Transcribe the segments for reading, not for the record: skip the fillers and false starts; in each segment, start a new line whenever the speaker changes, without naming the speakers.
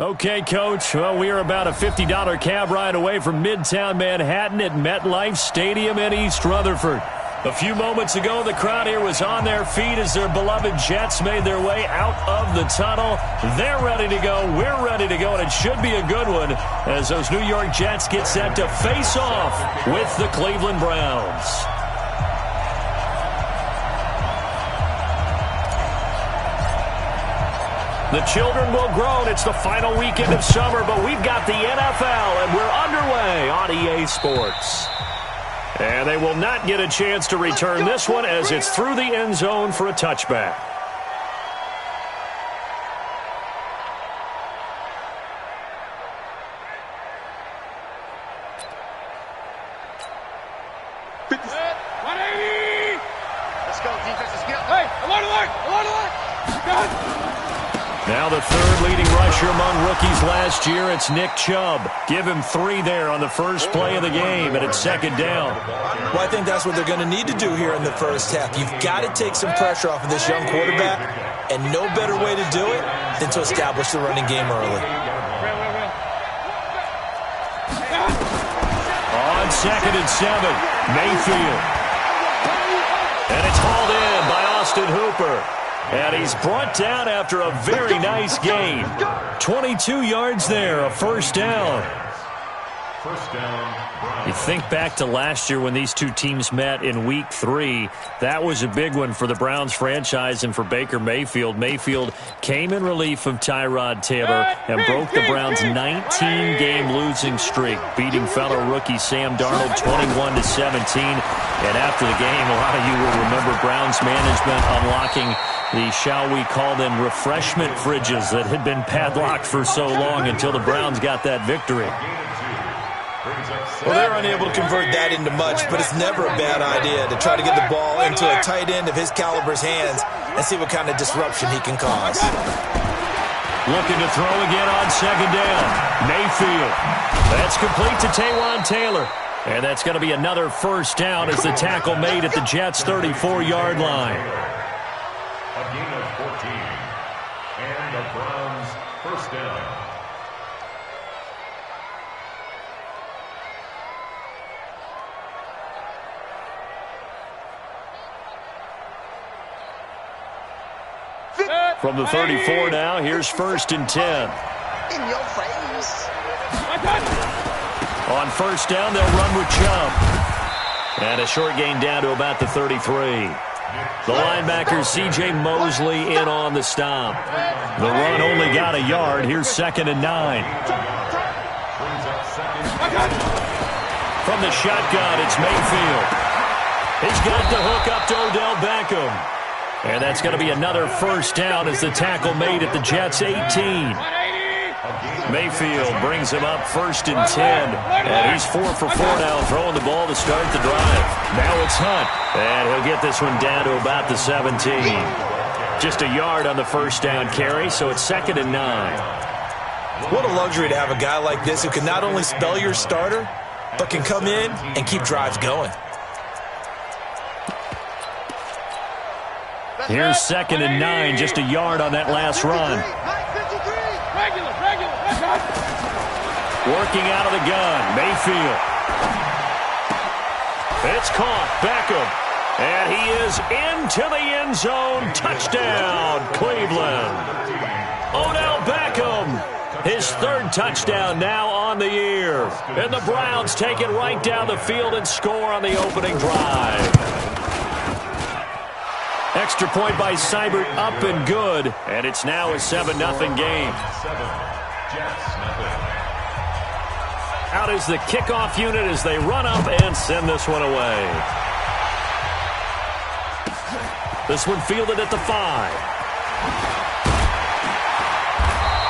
Okay, Coach. Well, we are about a $50 cab ride away from Midtown Manhattan at MetLife Stadium in East Rutherford. A few moments ago, the crowd here was on their feet as their beloved Jets made their way out of the tunnel. They're ready to go. We're ready to go, and it should be a good one as those New York Jets get set to face off with the Cleveland Browns. The children will groan. It's the final weekend of summer, but we've got the NFL, and we're underway on EA Sports. And they will not get a chance to return this one as it's through the end zone for a touchback.
Let's go, defense. Let's get. Hey, alert!
Now the third leading rusher among rookies last year, it's Nick Chubb. Give him 3 there on the first play of the game, and it's second down.
Well, I think that's what they're going to need to do here in the first half. You've got to take some pressure off of this young quarterback, and no better way to do it than to establish the running game early.
On 2nd and 7, Mayfield. And it's hauled in by Austin Hooper. And he's brought down after a very nice gain. 22 yards there, a first down. You think back to last year when these two teams met in Week 3. That was a big one for the Browns franchise and for Baker Mayfield. Mayfield came in relief of Tyrod Taylor and broke the Browns' 19-game losing streak, beating fellow rookie Sam Darnold 21-17. And after the game, a lot of you will remember Browns management unlocking the, shall we call them, refreshment fridges that had been padlocked for so long until the Browns got that victory.
Well, they're unable to convert that into much, but it's never a bad idea to try to get the ball into a tight end of his caliber's hands and see what kind of disruption he can cause.
Looking to throw again on second down. Mayfield. That's complete to Taywan Taylor. And that's going to be another first down as the tackle made at the Jets' 34-yard line.
A gain of 14. And the Browns first down.
From the 34 now, here's 1st and 10.
In your face.
On first down, they'll run with Chubb. And a short gain down to about the 33. The linebacker, C.J. Mosley, in on the stop. The run only got a yard. Here's 2nd and 9. From the shotgun, it's Mayfield. He's got the hook up to Odell Beckham. And that's going to be another first down as the tackle made at the Jets' 18. Mayfield brings him up 1st and 10. And he's 4 for 4 now, throwing the ball to start the drive. Now it's Hunt. And he'll get this one down to about the 17. Just a yard on the first down carry, so it's 2nd and 9.
What a luxury to have a guy like this who can not only spell your starter, but can come in and keep drives going.
Here's 2nd and 9, just a yard on that last run. Working out of the gun, Mayfield. It's caught, Beckham. And he is into the end zone. Touchdown, Cleveland. Odell Beckham, his 3rd touchdown now on the year. And the Browns take it right down the field and score on the opening drive. Extra point by Seibert, up and good. And it's now a 7-0 game. Out is the kickoff unit as they run up and send this one away. This one fielded at the 5.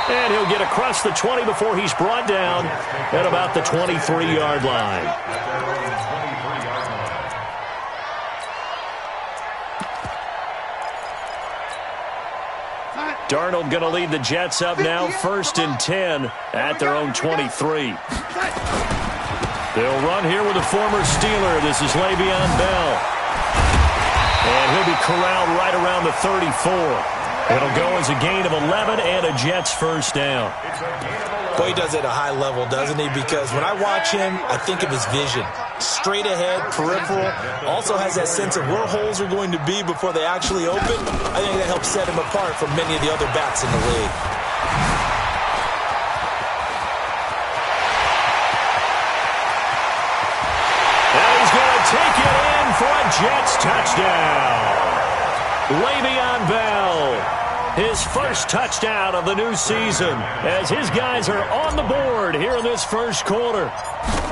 And he'll get across the 20 before he's brought down at about the 23-yard line. Darnold going to lead the Jets up now, 1st and 10 at their own 23. They'll run here with a former Steeler. This is Le'Veon Bell. And he'll be corralled right around the 34. It'll go as a gain of 11 and a Jets first down.
Boy, he does it at a high level, doesn't he? Because when I watch him, I think of his vision. Straight ahead, peripheral. Also has that sense of where holes are going to be before they actually open. I think that helps set him apart from many of the other backs in the league.
And he's going to take it in for a Jets touchdown. Le'Veon Bell. His first touchdown of the new season as his guys are on the board here in this first quarter.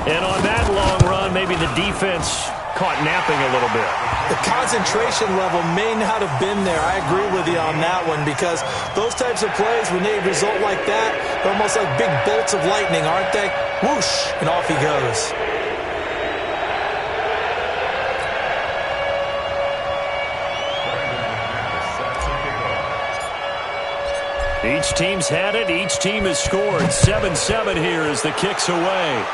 And on that long run, maybe the defense caught napping a little bit.
The concentration level may not have been there. I agree with you on that one because those types of plays, when they result like that, they're almost like big bolts of lightning, aren't they? Whoosh, and off he goes.
Each team's had it. Each team has scored. 7-7 here as the kick's away.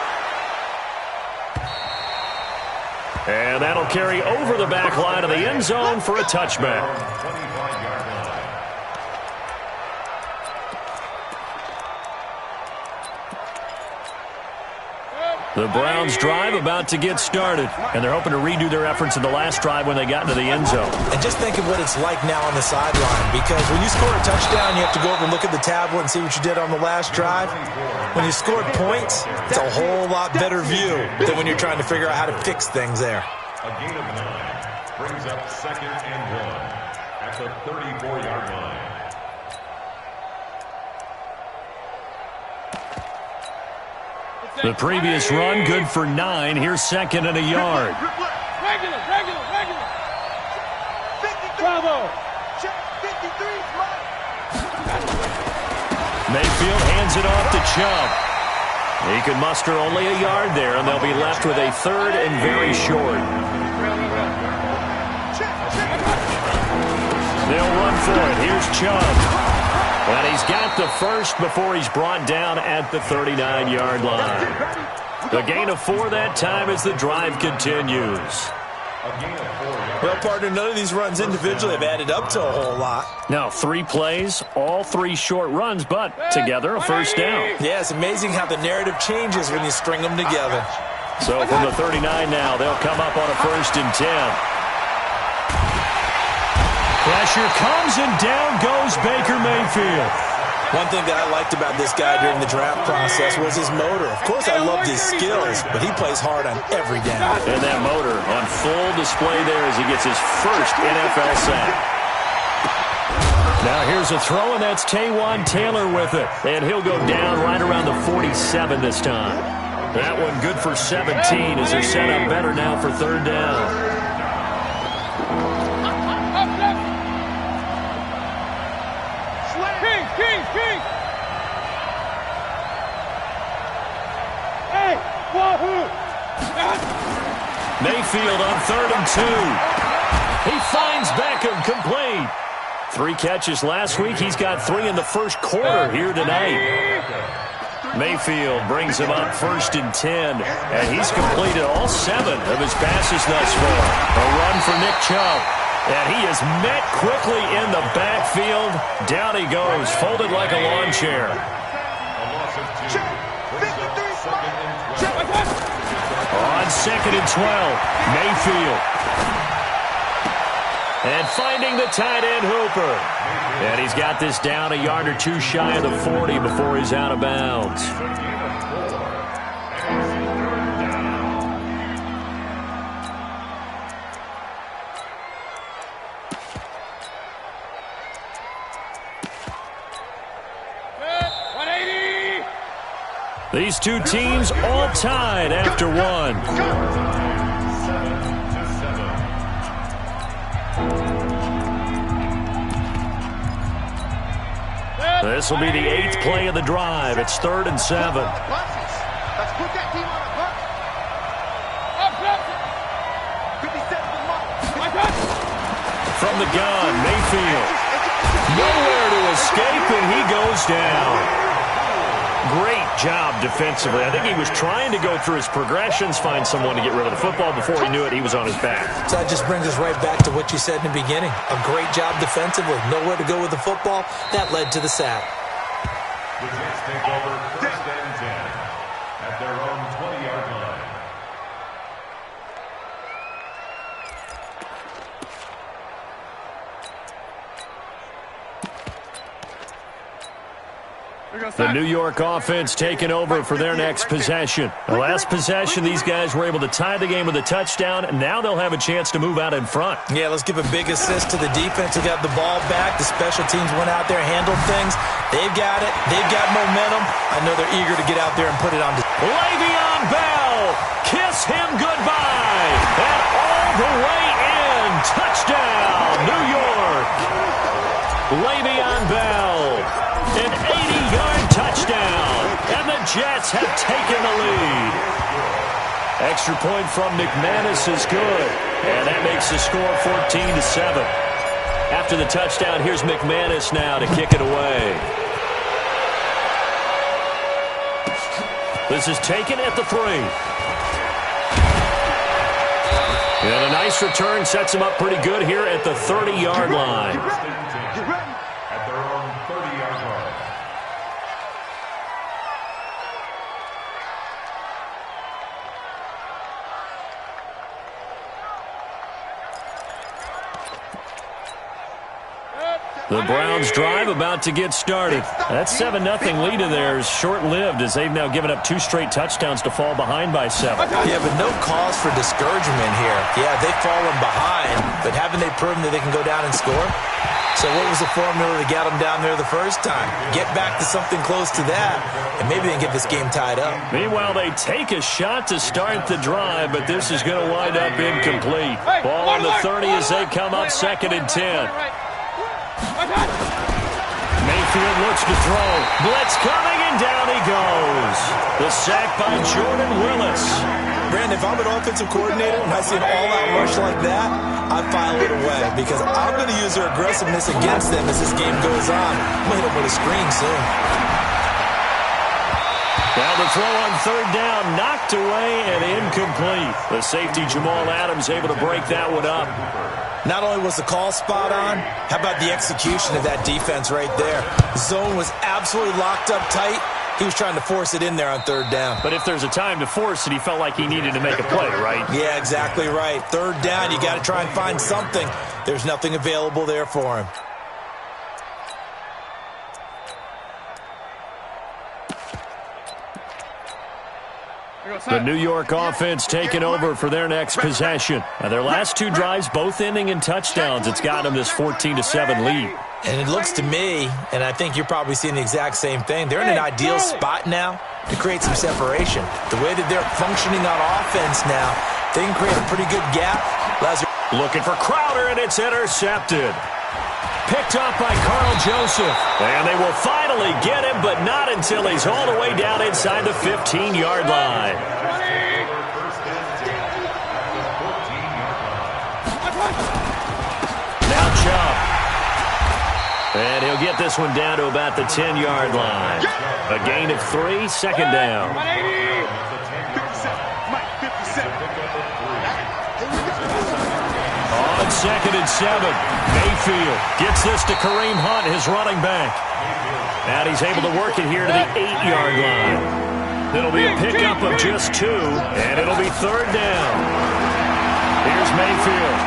And that'll carry over the back line of the end zone for a touchback. The Browns drive about to get started, and they're hoping to redo their efforts in the last drive when they got into the end zone.
And just think of what it's like now on the sideline, because when you score a touchdown, you have to go over and look at the tablet and see what you did on the last drive. When you scored points, it's a whole lot better view than when you're trying to figure out how to fix things there.
A gain of 9 brings up 2nd and 1 at the 34-yard line.
The previous run, good for 9. Here's 2nd and a yard.
Regular. Bravo. 53.
Mayfield hands it off to Chubb. He can muster only a yard there, and they'll be left with a 3rd and very short. They'll run for it. Here's Chubb. And he's got the first before he's brought down at the 39-yard line. A gain of 4 that time as the drive continues.
Well, partner, none of these runs individually have added up to a whole lot.
Now, 3 plays, all 3 short runs, but together a first down.
Yeah, it's amazing how the narrative changes when you string them together.
So from the 39 now, they'll come up on a 1st and 10. Pressure comes, and down goes Baker Mayfield.
One thing that I liked about this guy during the draft process was his motor. Of course, I loved his skills, but he plays hard on every down.
And that motor on full display there as he gets his first NFL sack. Now here's a throw, and that's Taywan Taylor with it. And he'll go down right around the 47 this time. That one good for 17 as they're set up better now for 3rd down.
King. Hey, wahoo!
Mayfield on 3rd and 2. He finds Beckham complete. 3 catches last week. He's got 3 in the first quarter here tonight. Mayfield brings him up 1st and 10, and he's completed all 7 of his passes thus far. A run for Nick Chubb. And he is met quickly in the backfield. Down he goes, folded like a lawn chair. On 2nd and 12, Mayfield. And finding the tight end Hooper. And he's got this down a yard or 2 shy of the 40 before he's out of bounds. These 2 teams all tied after 1. This will be the 8th play of the drive. It's 3rd and 7.
Let's put that team on the bus.
From the gun, Mayfield. Nowhere to escape, and he goes down. Great job defensively. I think he was trying to go through his progressions, find someone to get rid of the football. Before he knew it, he was on his back.
So that just brings us right back to what you said in the beginning. A great job defensively. Nowhere to go with the football. That led to the sack.
The Jets take over 1st and 10 at their own 20-yard line.
The New York offense taking over for their next possession. The last possession, these guys were able to tie the game with a touchdown. Now they'll have a chance to move out in front.
Yeah, let's give a big assist to the defense who got the ball back. The special teams went out there, handled things. They've got it. They've got momentum. I know they're eager to get out there and put it on.
Le'Veon Bell, kiss him goodbye. And all the way in. Touchdown, New York. Le'Veon Bell. An 80-yard touchdown, and the Jets have taken the lead. Extra point from McManus is good, and that makes the score 14-7. After the touchdown, here's McManus now to kick it away. This is taken at the 3. And a nice return sets him up pretty good here at the 30-yard line.
At their own 30-yard line.
The Browns drive about to get started. That 7-0 lead of theirs short-lived as they've now given up 2 straight touchdowns to fall behind by 7.
Yeah, but no cause for discouragement here. Yeah, they've fallen behind, but haven't they proven that they can go down and score? So what was the formula that got them down there the first time? Get back to something close to that, and maybe they can get this game tied up.
Meanwhile, they take a shot to start the drive, but this is going to wind up incomplete. Ball on the 30 as they come up 2nd and 10. Mayfield looks to throw. Blitz coming, and down he goes. The sack by Jordan Willis.
Brandon, if I'm an offensive coordinator and I see an all-out rush like that, I file it away because I'm going to use their aggressiveness against them as this game goes on. I'm going to hit them with a screen soon.
Now the throw on 3rd down, knocked away and incomplete. The safety Jamal Adams able to break that one up.
Not only was the call spot on, how about the execution of that defense right there? The zone was absolutely locked up tight. He was trying to force it in there on 3rd down.
But if there's a time to force it, he felt like he needed to make a play, right?
Yeah, exactly right. 3rd down, you got to try and find something. There's nothing available there for him.
The New York offense taking over for their next possession. Now, their last 2 drives both ending in touchdowns. It's got them this 14-7 lead.
And it looks to me, and I think you're probably seeing the exact same thing, they're in an ideal spot now to create some separation. The way that they're functioning on offense now, they can create a pretty good gap.
Looking for Crowder, and it's intercepted. Picked up by Carl Joseph. And they will finally get him, but not until he's all the way down inside the 15-yard line. Now Chubb. And he'll get this one down to about the 10-yard line. A gain of 3, 2nd down. On 2nd and 7, Mayfield gets this to Kareem Hunt, his running back. And he's able to work it here to the 8-yard line. It'll be a pickup of just 2, and it'll be 3rd down. Here's Mayfield.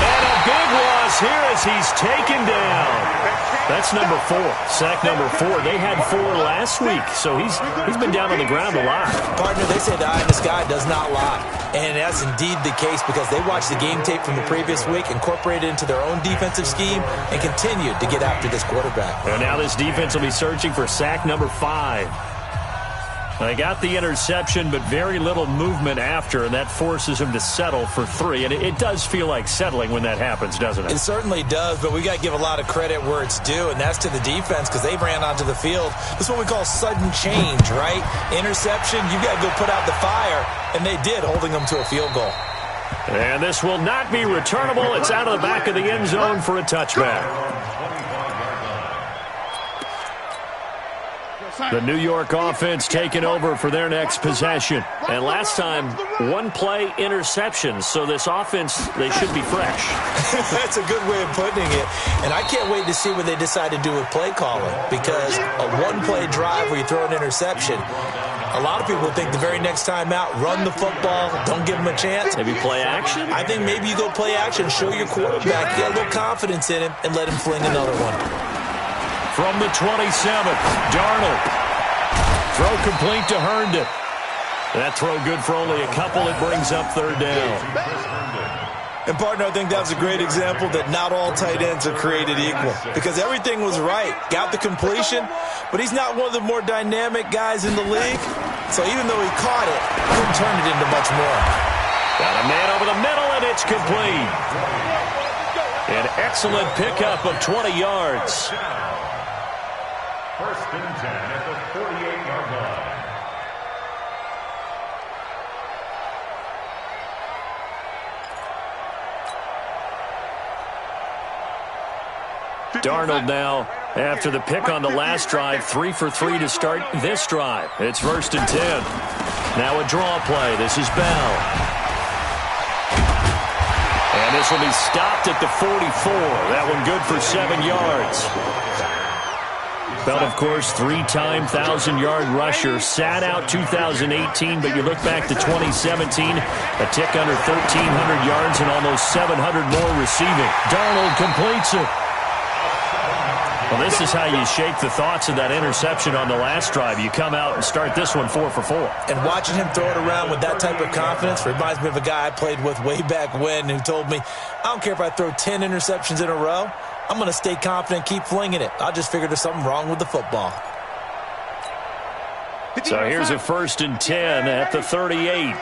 And a big loss here as he's taken down. That's number 4, sack number 4. They had 4 last week, so he's been down on the ground a lot.
Partner, they say the eye in the sky does not lie. And that's indeed the case because they watched the game tape from the previous week, incorporated it into their own defensive scheme, and continued to get after this quarterback.
And now this defense will be searching for sack number 5. They got the interception, but very little movement after, and that forces him to settle for 3. And it does feel like settling when that happens, doesn't it?
It certainly does, but we got to give a lot of credit where it's due, and that's to the defense because they ran onto the field. This is what we call sudden change, right? Interception, you got to go put out the fire, and they did, holding them to a field goal.
And this will not be returnable. It's out of the back of the end zone for a touchback. The New York offense taking over for their next possession. And last time, one-play interceptions. So this offense, they should be fresh.
That's a good way of putting it. And I can't wait to see what they decide to do with play calling. Because a one-play drive where you throw an interception, a lot of people think the very next time out, run the football, don't give them a chance.
Maybe play action?
I think maybe you go play action, show your quarterback, get a little confidence in him, and let him fling another one.
From the 27th, Darnold. Throw complete to Herndon. That throw good for only a couple. It brings up third down.
And, partner, I think that's a great example that not all tight ends are created equal. Because everything was right. Got the completion, but he's not one of the more dynamic guys in the league. So even though he caught it, he couldn't turn it into much more.
Got a man over the middle, and it's complete. An excellent pickup of 20 yards.
First and 10 at the 48-yard line.
Darnold now, after the pick on the last drive, 3 for 3 to start this drive. It's first and 10. Now a draw play. This is Bell. And this will be stopped at the 44. That one good for 7 yards. Bell, of course, three-time 1,000-yard rusher. Sat out 2018, but you look back to 2017, a tick under 1,300 yards and almost 700 more receiving. Darnold completes it. Well, this is how you shake the thoughts of that interception on the last drive. You come out and start this one 4 for 4.
And watching him throw it around with that type of confidence reminds me of a guy I played with way back when who told me, I don't care if I throw 10 interceptions in a row. I'm going to stay confident, keep flinging it. I just figured there's something wrong with the football.
So here's a first and 10 at the 38.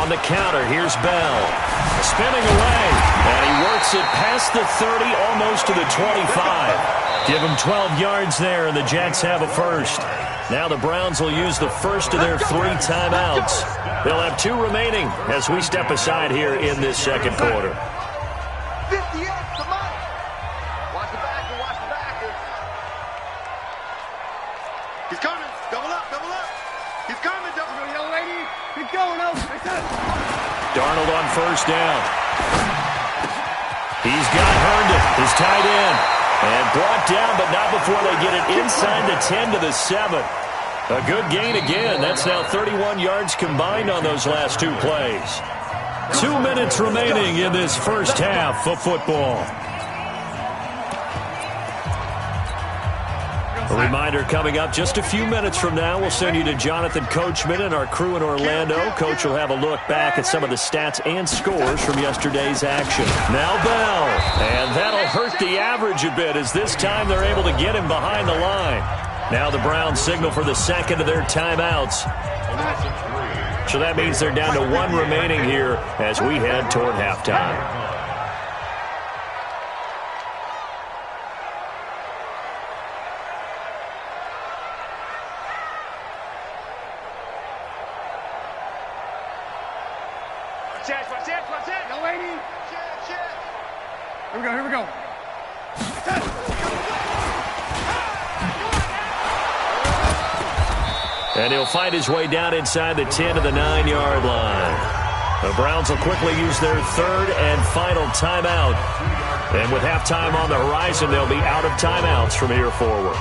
On the counter, here's Bell. Spinning away, and he works it past the 30, almost to the 25. Give him 12 yards there, and the Jets have a first. Now the Browns will use the first of their 3 timeouts. They'll have 2 remaining as we step aside here in this second quarter.
50 yards, come on. Watch the back, watch the back. He's coming. Double up, double up. He's coming, double up, young lady. Keep going,
Darnold on first down. He's got Herndon, his tight end. And brought down, but not before they get it inside the 10 to the 7. A good gain again. That's now 31 yards combined on those last 2 plays. 2 minutes remaining in this first half of football. A reminder coming up just a few minutes from now. We'll send you to Jonathan Coachman and our crew in Orlando. Coach will have a look back at some of the stats and scores from yesterday's action. Now Bell. And that'll hurt the average a bit as this time they're able to get him behind the line. Now the Browns signal for the second of their timeouts. So that means they're down to 1 remaining here as we head toward halftime.
Watch it, young lady. Here we go.
And he'll fight his way down inside the 10 to the 9-yard line. The Browns will quickly use their 3rd and final timeout. And with halftime on the horizon, they'll be out of timeouts from here forward.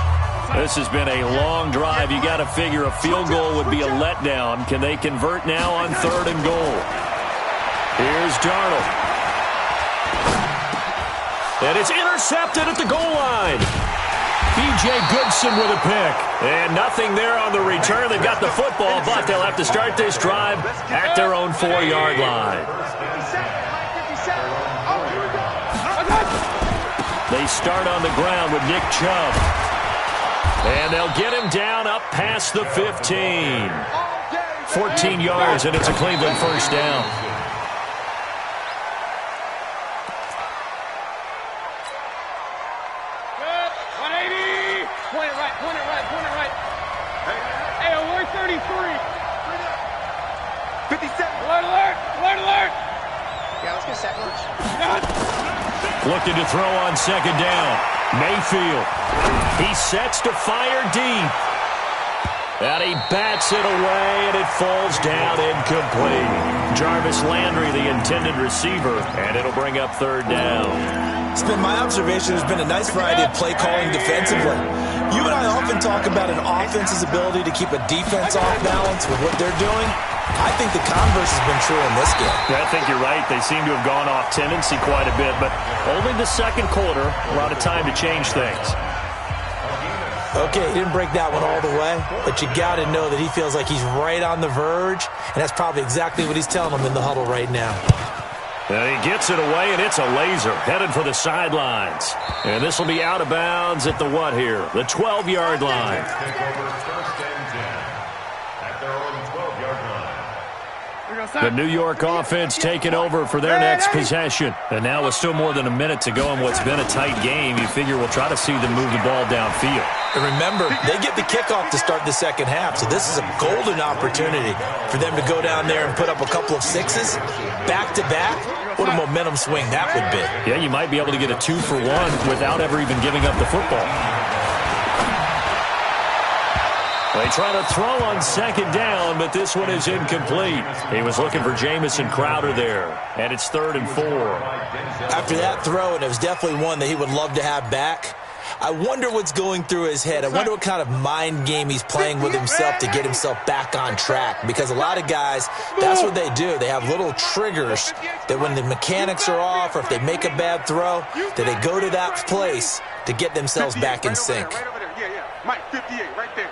This has been a long drive. You got to figure a field goal would be a letdown. Can they convert now on 3rd and goal? Here's Darnold. And it's intercepted at the goal line. B.J. Goodson with a pick. And nothing there on the return. They've got the football, but they'll have to start this drive at their own 4-yard line. They start on the ground with Nick Chubb. And they'll get him down up past the 15. 14 yards, and it's a Cleveland first down.
Point it right. Hey, alert 33. 57. Alert. Yeah, let's get set lunch.
Looking to throw on second down. Mayfield. He sets to fire deep. And he bats it away, and it falls down incomplete. Jarvis Landry, the intended receiver, and it'll bring up third down.
It's been my observation there's been a nice variety of play calling defensively. You and I often talk about an offense's ability to keep a defense off balance with what they're doing. I think the converse has been true in this game.
Yeah, I think you're right. They seem to have gone off tendency quite a bit, but only the second quarter, a lot of time to change things.
Okay, he didn't break that one all the way, but you got to know that he feels like he's right on the verge, and that's probably exactly what he's telling them in the huddle right now.
And he gets it away, and it's a laser headed for the sidelines. And this will be out of bounds at the what here? The 12-yard line. The New York offense taking over for their next possession. And now with still more than a minute to go in what's been a tight game, you figure we'll try to see them move the ball downfield.
And remember, they get the kickoff to start the second half, so this is a golden opportunity for them to go down there and put up a couple of sixes back-to-back. What a momentum swing that would be.
Yeah, you might be able to get a 2-for-1 without ever even giving up the football. They try to throw on second down, but this one is incomplete. He was looking for Jamison Crowder there, and it's 3rd and 4.
After that throw, and it was definitely one that he would love to have back, I wonder what's going through his head. I wonder what kind of mind game he's playing with himself to get himself back on track. Because a lot of guys, that's what they do. They have little triggers that when the mechanics are off or if they make a bad throw, that they go to that place to get themselves back in sync.
Mike, 58, right there.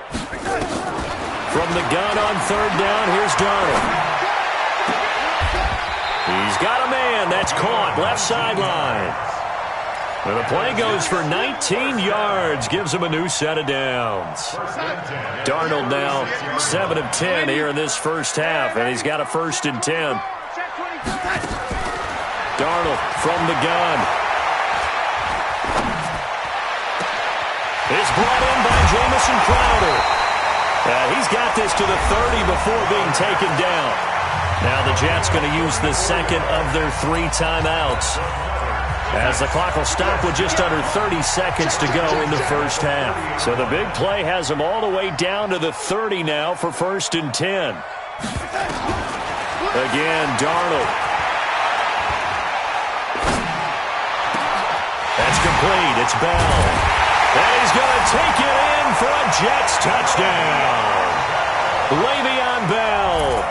From the gun on third down, here's Darnold. He's got a man. That's caught. Left sideline. And the play goes for 19 yards. Gives him a new set of downs. Darnold now 7 of 10 here in this first half. And he's got a 1st and 10. Darnold from the gun. It's brought in by Jamison Crowder. He's got this to the 30 before being taken down. Now the Jets going to use the second of their 3 timeouts, as the clock will stop with just under 30 seconds to go in the first half. So the big play has them all the way down to the 30 now for 1st and 10. Again, Darnold. That's complete. It's Bell. And he's going to take it in for a Jets touchdown. Le'Veon Bell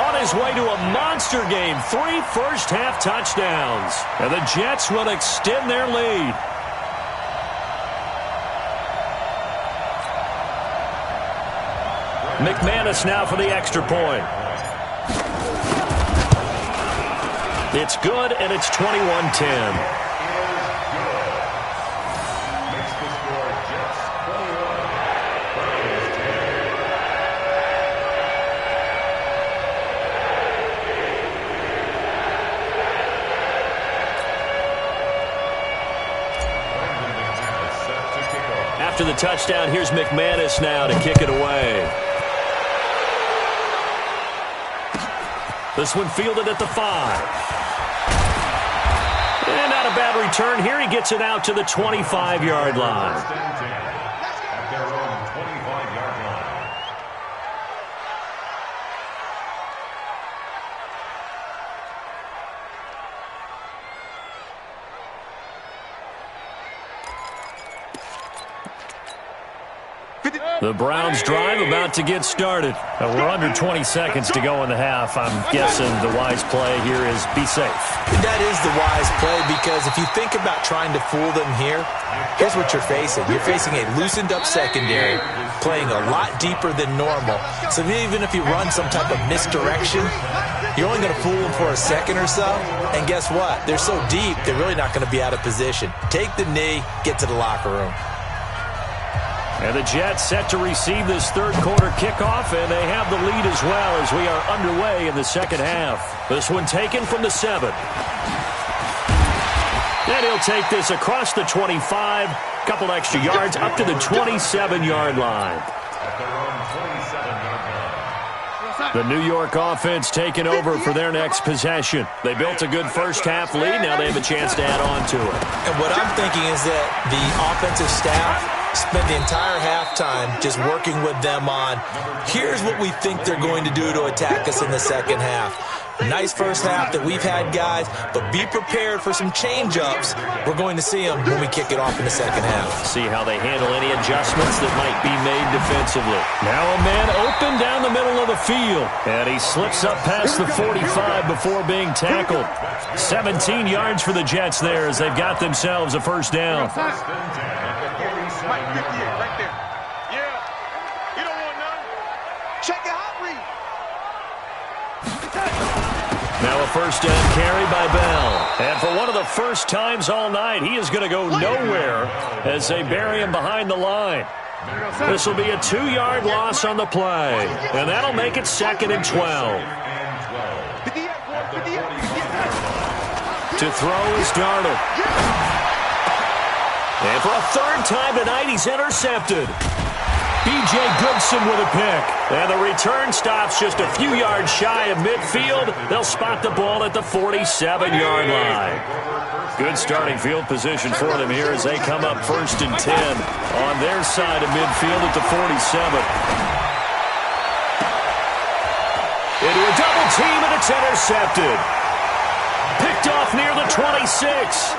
on his way to a monster game. 3 first-half touchdowns. And the Jets will extend their lead. McManus now for the extra point. It's good, and it's 21-10. After the touchdown, here's McManus now to kick it away. This one fielded at the 5. And not a bad return here. He gets it out to the 25-yard line. The Browns drive about to get started. We're under 20 seconds to go in the half. I'm guessing the wise play here is be safe.
That is the wise play, because if you think about trying to fool them here, here's what you're facing. You're facing a loosened up secondary, playing a lot deeper than normal. So even if you run some type of misdirection, you're only going to fool them for a second or so. And guess what? They're so deep, they're really not going to be out of position. Take the knee, get to the locker room.
And the Jets set to receive this third quarter kickoff, and they have the lead as well as we are underway in the second half. This one taken from the 7. And he'll take this across the 25, couple extra yards up to the 27-yard line. The New York offense taking over for their next possession. They built a good first-half lead. Now they have a chance to add on to it.
And what I'm thinking is that the offensive staff spent the entire halftime just working with them on, here's what we think they're going to do to attack us in the second half. Nice first half that we've had, guys, but be prepared for some change-ups. We're going to see them when we kick it off in the second half.
See how they handle any adjustments that might be made defensively. Now a man open down the middle of the field, and he slips up past the 45 before being tackled. 17 yards for the Jets there as they've got themselves a first down.
Mike, 58 right there. Yeah. You don't want none. Check it out, read.
Now a first down carry by Bell. And for one of the first times all night, he is going to go nowhere as they bury him behind the line. This will be a 2-yard loss on the play. And that'll make it 2nd and 12. To throw is Darnold. And for a third time tonight, he's intercepted. B.J. Goodson with a pick. And the return stops just a few yards shy of midfield. They'll spot the ball at the 47-yard line. Good starting field position for them here as they come up 1st and 10 on their side of midfield at the 47. Into a double team, and it's intercepted. Picked off near the 26.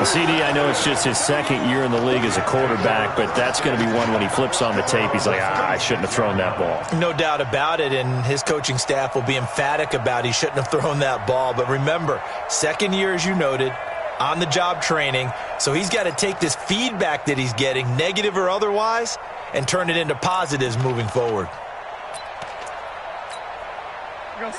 CD, I know it's just his second year in the league as a quarterback, but that's going to be one when he flips on the tape. He's like, I shouldn't have thrown that ball.
No doubt about it, and his coaching staff will be emphatic about he shouldn't have thrown that ball. But remember, second year, as you noted, on-the-job training, so he's got to take this feedback that he's getting, negative or otherwise, and turn it into positives moving forward.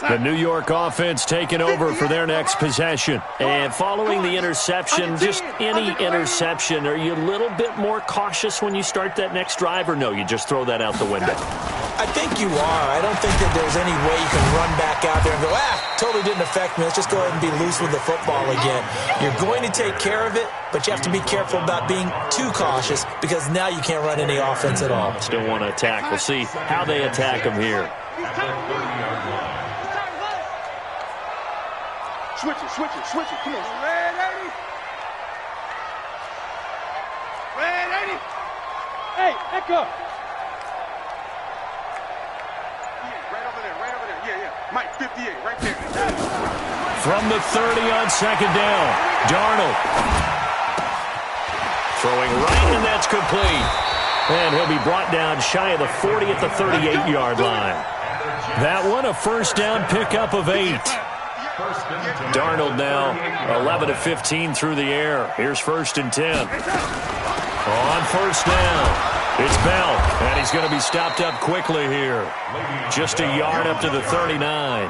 The New York offense taking over for their next possession. And following the interception, just any interception, are you a little bit more cautious when you start that next drive, or no, you just throw that out the window?
I think you are. I don't think that there's any way you can run back out there and go, totally didn't affect me. Let's just go ahead and be loose with the football again. You're going to take care of it, but you have to be careful about being too cautious because now you can't run any offense at all.
Still want to attack. We'll see how they attack them here.
Switch it. Come on. Red 80. Red 80. Hey, echo. Yeah, right over there. Yeah. Mike, 58, right there.
From the 30 on second down, Darnold. Throwing right, and that's complete. And he'll be brought down shy of the 40 at the 38-yard line. That one, a first down pickup of 8. Darnold now 11 of 15 through the air. Here's 1st and 10. On first down, it's Bell, and he's going to be stopped up quickly here. Just a yard up to the 39.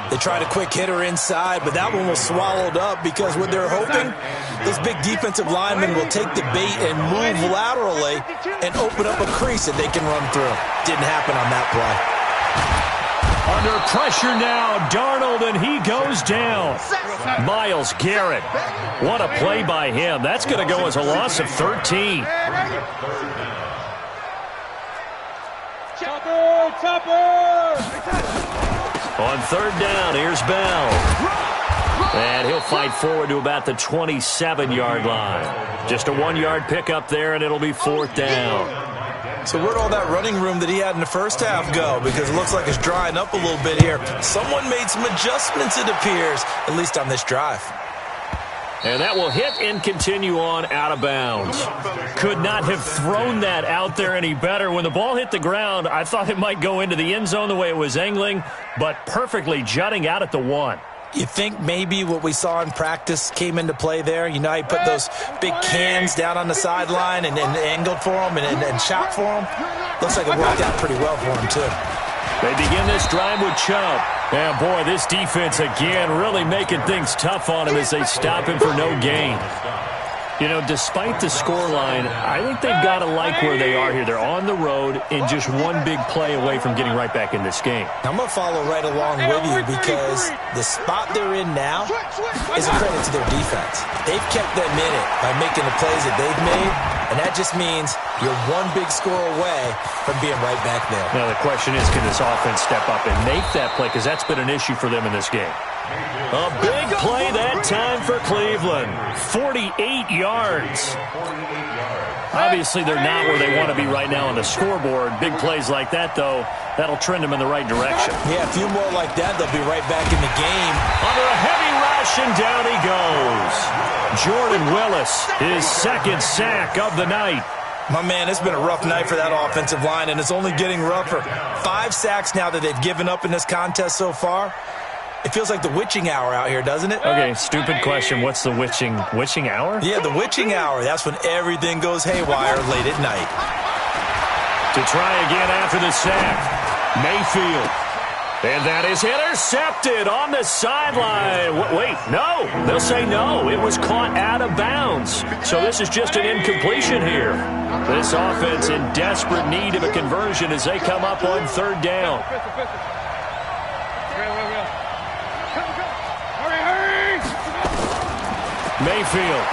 They tried a quick hitter inside, but that one was swallowed up because what they're hoping, those big defensive linemen will take the bait and move laterally and open up a crease that they can run through. Didn't happen on that play.
Under pressure now, Darnold, and he goes down. Myles Garrett. What a play by him. That's going to go as a loss of 13. On third down, here's Bell. And he'll fight forward to about the 27-yard line. Just a 1-yard pickup there, and it'll be 4th down.
So where'd all that running room that he had in the first half go? Because it looks like it's drying up a little bit here. Someone made some adjustments, it appears, at least on this drive.
And that will hit and continue on out of bounds. Could not have thrown that out there any better. When the ball hit the ground, I thought it might go into the end zone the way it was angling, but perfectly jutting out at the 1.
You think maybe what we saw in practice came into play there? You know, he put those big cans down on the sideline and angled for him and shot for him. Looks like it worked out pretty well for him, too.
They begin this drive with Chubb. And, boy, this defense, again, really making things tough on him as they stop him for no gain. You know, despite the scoreline, I think they've got to like where they are here. They're on the road and just one big play away from getting right back in this game.
I'm going to follow right along with you because the spot they're in now is a credit to their defense. They've kept them in it by making the plays that they've made. And that just means you're one big score away from being right back there.
Now, the question is, can this offense step up and make that play? Because that's been an issue for them in this game. A big play that time for Cleveland. 48 yards. Obviously, they're not where they want to be right now on the scoreboard. Big plays like that, though, that'll trend them in the right direction.
Yeah, a few more like that, they'll be right back in the game.
Under a heavy rush, and down he goes. Jordan Willis, his second sack of the night.
My man, it's been a rough night for that offensive line, and it's only getting rougher. 5 sacks now that they've given up in this contest so far. It feels like the witching hour out here, doesn't it?
Okay, stupid question. What's the witching hour?
Yeah, the witching hour. That's when everything goes haywire late at night.
To try again after the sack, Mayfield. And that is intercepted on the sideline. Wait, no. They'll say no. It was caught out of bounds. So this is just an incompletion here. This offense in desperate need of a conversion as they come up on third down. Mayfield.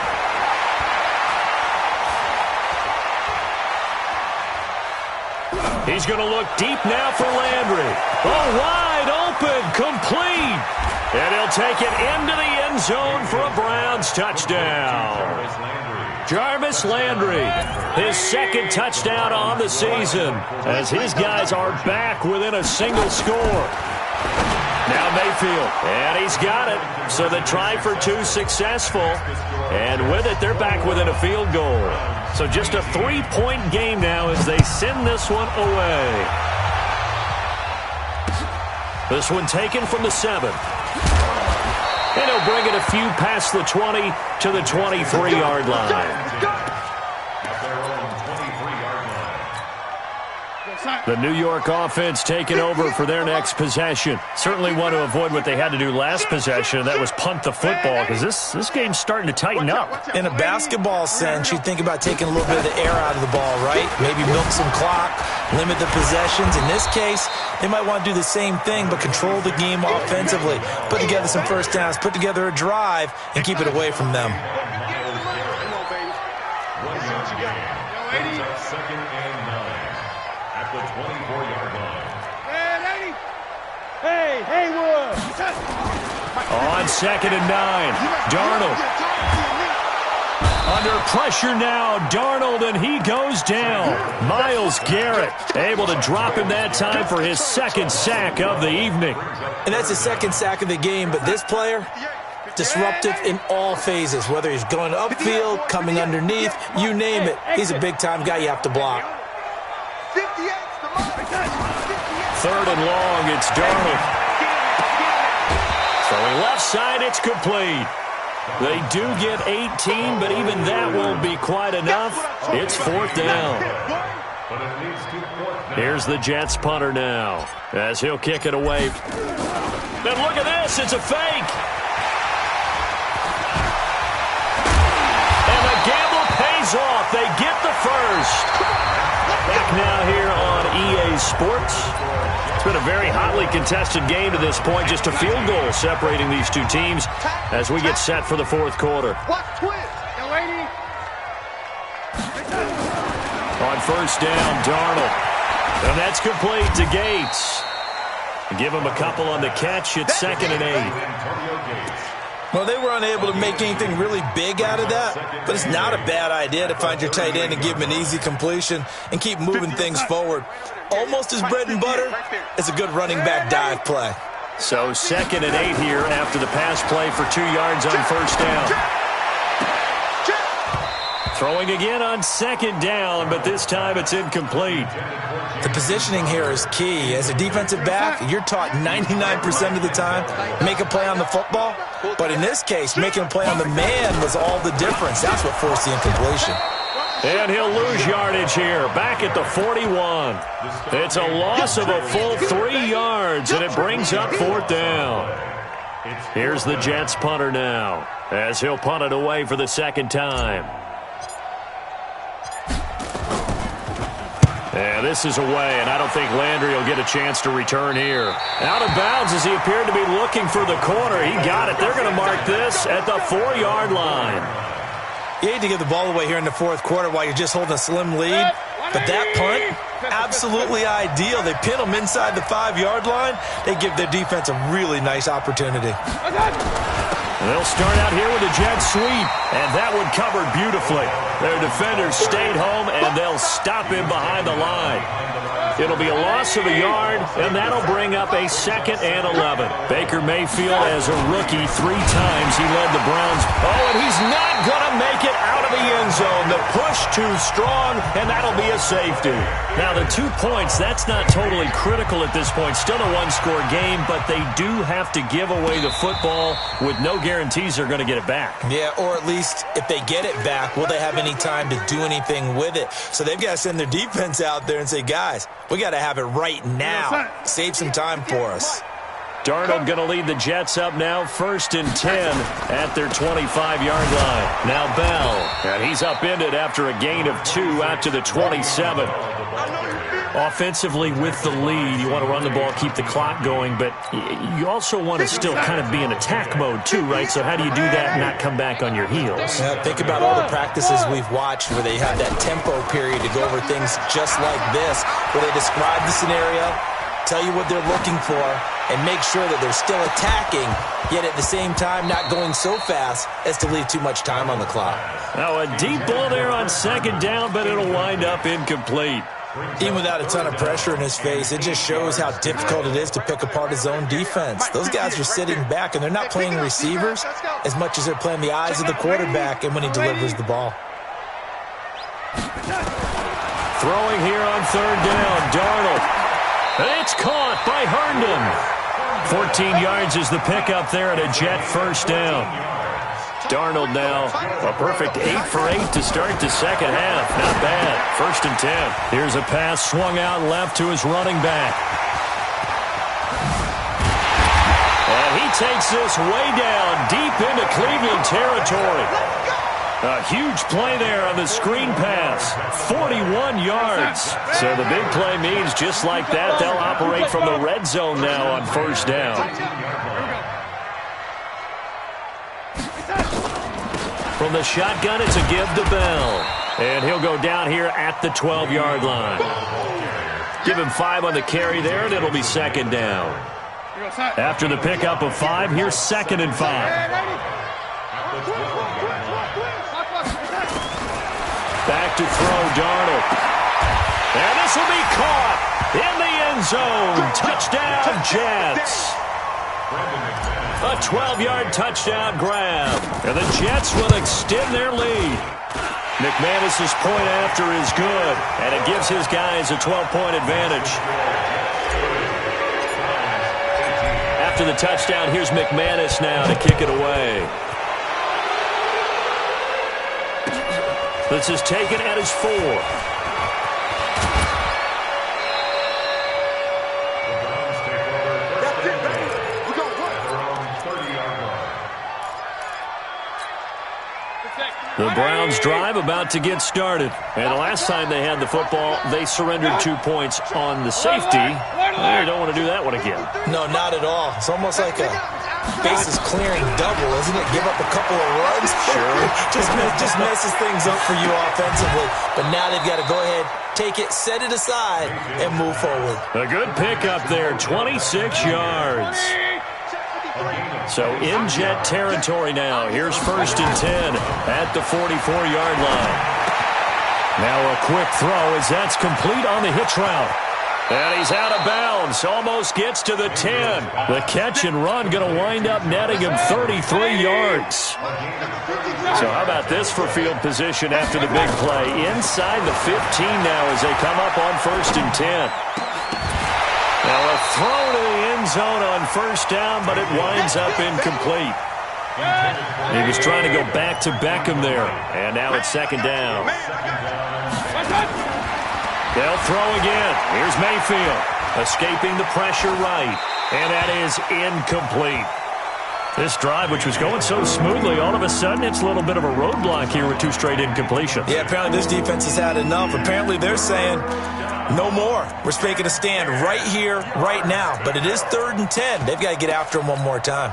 He's going to look deep now for Landry. Oh, wide open, complete. And he'll take it into the end zone for a Browns touchdown. Jarvis Landry, his second touchdown on the season, as his guys are back within a single score. Now Mayfield, and he's got it. So the try for 2 successful. And with it, they're back within a field goal. So just a 3-point game now as they send this one away. This one taken from the 7. And he'll bring it a few past the 20 to the 23-yard line. The New York offense taking over for their next possession. Certainly want to avoid what they had to do last possession. That was punt the football, because this game's starting to tighten up.
In a basketball sense, you think about taking a little bit of the air out of the ball, right? Maybe milk some clock, limit the possessions. In this case, they might want to do the same thing, but control the game offensively. Put together some first downs, put together a drive, and keep it away from them.
Second and 9 at the 24-yard line.
Hey, Haywood!
On second and 9, Darnold. Under pressure now, Darnold, and he goes down. Myles Garrett able to drop him that time for his second sack of the evening.
And that's the second sack of the game, but this player, disruptive in all phases, whether he's going upfield, coming underneath, you name it. He's a big-time guy you have to block.
Third and long, it's Darnold. Throwing left side, it's complete. They do get 18, but even that won't be quite enough. It's fourth down. Here's the Jets punter now, as he'll kick it away. And look at this, it's a fake. And the gamble pays off. They get the first. Back now here on EA Sports. It's been a very hotly contested game to this point. Just a field goal separating these two teams as we get set for the fourth quarter. On first down, Darnold. And that's complete to Gates. Give him a couple on the catch. It's second and 8.
Well, they were unable to make anything really big out of that, but it's not a bad idea to find your tight end and give him an easy completion and keep moving things forward. Almost as bread and butter as a good running back dive play.
So second and 8 here after the pass play for 2 yards on first down. Throwing again on second down, but this time it's incomplete.
The positioning here is key. As a defensive back, you're taught 99% of the time, make a play on the football. But in this case, making a play on the man was all the difference. That's what forced the incompletion.
And he'll lose yardage here, back at the 41. It's a loss of a full 3 yards, and it brings up fourth down. Here's the Jets punter now, as he'll punt it away for the second time. Yeah, this is away, and I don't think Landry will get a chance to return here. Out of bounds as he appeared to be looking for the corner. He got it. They're going to mark this at the 4-yard line.
You hate to give the ball away here in the fourth quarter while you're just holding a slim lead. But that punt, absolutely ideal. They pin them inside the 5-yard line. They give their defense a really nice opportunity.
They'll start out here with a jet sweep, and that one covered beautifully. Their defenders stayed home, and they'll stop him behind the line. It'll be a loss of a yard, and that'll bring up a 2nd and 11. Baker Mayfield, as a rookie, 3 times he led the Browns. Oh, and he's not going to make it out of the end zone. The push too strong, and that'll be a safety. Now, the 2 points, that's not totally critical at this point. Still a one-score game, but they do have to give away the football with no guarantees they're going to get it back.
Yeah, or at least if they get it back, will they have any time to do anything with it? So they've got to send their defense out there and say, guys, we got to have it right now. Save some time for us.
Darnold going to lead the Jets up now, 1st and 10 at their 25-yard line. Now Bell, and he's upended after a gain of 2 out to the 27. Offensively with the lead, you want to run the ball, keep the clock going, but you also want to still kind of be in attack mode too, right? So how do you do that and not come back on your heels?
Yeah, think about all the practices we've watched where they have that tempo period to go over things just like this, where they describe the scenario, tell you what they're looking for, and make sure that they're still attacking, yet at the same time not going so fast as to leave too much time on the clock.
Now a deep ball there on 2nd down, but it'll wind up incomplete.
Even without a ton of pressure in his face, it just shows how difficult it is to pick apart his own defense. Those guys are sitting back, and they're not playing receivers as much as they're playing the eyes of the quarterback and when he delivers the ball.
Throwing here on 3rd down, Darnold. It's caught by Herndon. 14 yards is the pickup there at a Jet 1st down. Darnold now a perfect 8 for 8 to start the 2nd half. Not bad. 1st and 10. Here's a pass swung out left to his running back. And he takes this way down deep into Cleveland territory. A huge play there on the screen pass. 41 yards. So the big play means just like that, they'll operate from the red zone now on 1st down. From the shotgun, it's a give to Bell. And he'll go down here at the 12-yard line. Give him 5 on the carry there, and it'll be 2nd down. After the pickup of 5, here's 2nd and 5. Back to throw, Darnold. And this will be caught in the end zone. Touchdown, Jets. A 12-yard touchdown grab. And the Jets will extend their lead. McManus's point after is good, and it gives his guys a 12-point advantage. After the touchdown, here's McManus now to kick it away. This is taken at his 4. The Browns drive about to get started. And the last time they had the football, they surrendered 2 points on the safety. Well, you don't want to do that one again.
No, not at all. It's almost like a bases clearing double, isn't it? Give up a couple of runs.
Sure.
just messes things up for you offensively. But now they've got to go ahead, take it, set it aside, and move forward.
A good pickup there, 26 yards. So in Jet territory now. Here's 1st and 10 at the 44-yard line. Now a quick throw as that's complete on the hitch route. And he's out of bounds. Almost gets to the 10. The catch and run going to wind up netting him 33 yards. So how about this for field position after the big play? Inside the 15 now as they come up on 1st and 10. Now a throw to the end zone on 1st down, but it winds up incomplete. He was trying to go back to Beckham there. And now it's 2nd down. They'll throw again. Here's Mayfield. Escaping the pressure right. And that is incomplete. This drive, which was going so smoothly, all of a sudden it's a little bit of a roadblock here with 2 straight incompletions.
Yeah, apparently this defense has had enough. Apparently they're saying, no more. We're making a stand right here, right now. But it is 3rd and 10. They've got to get after him one more time.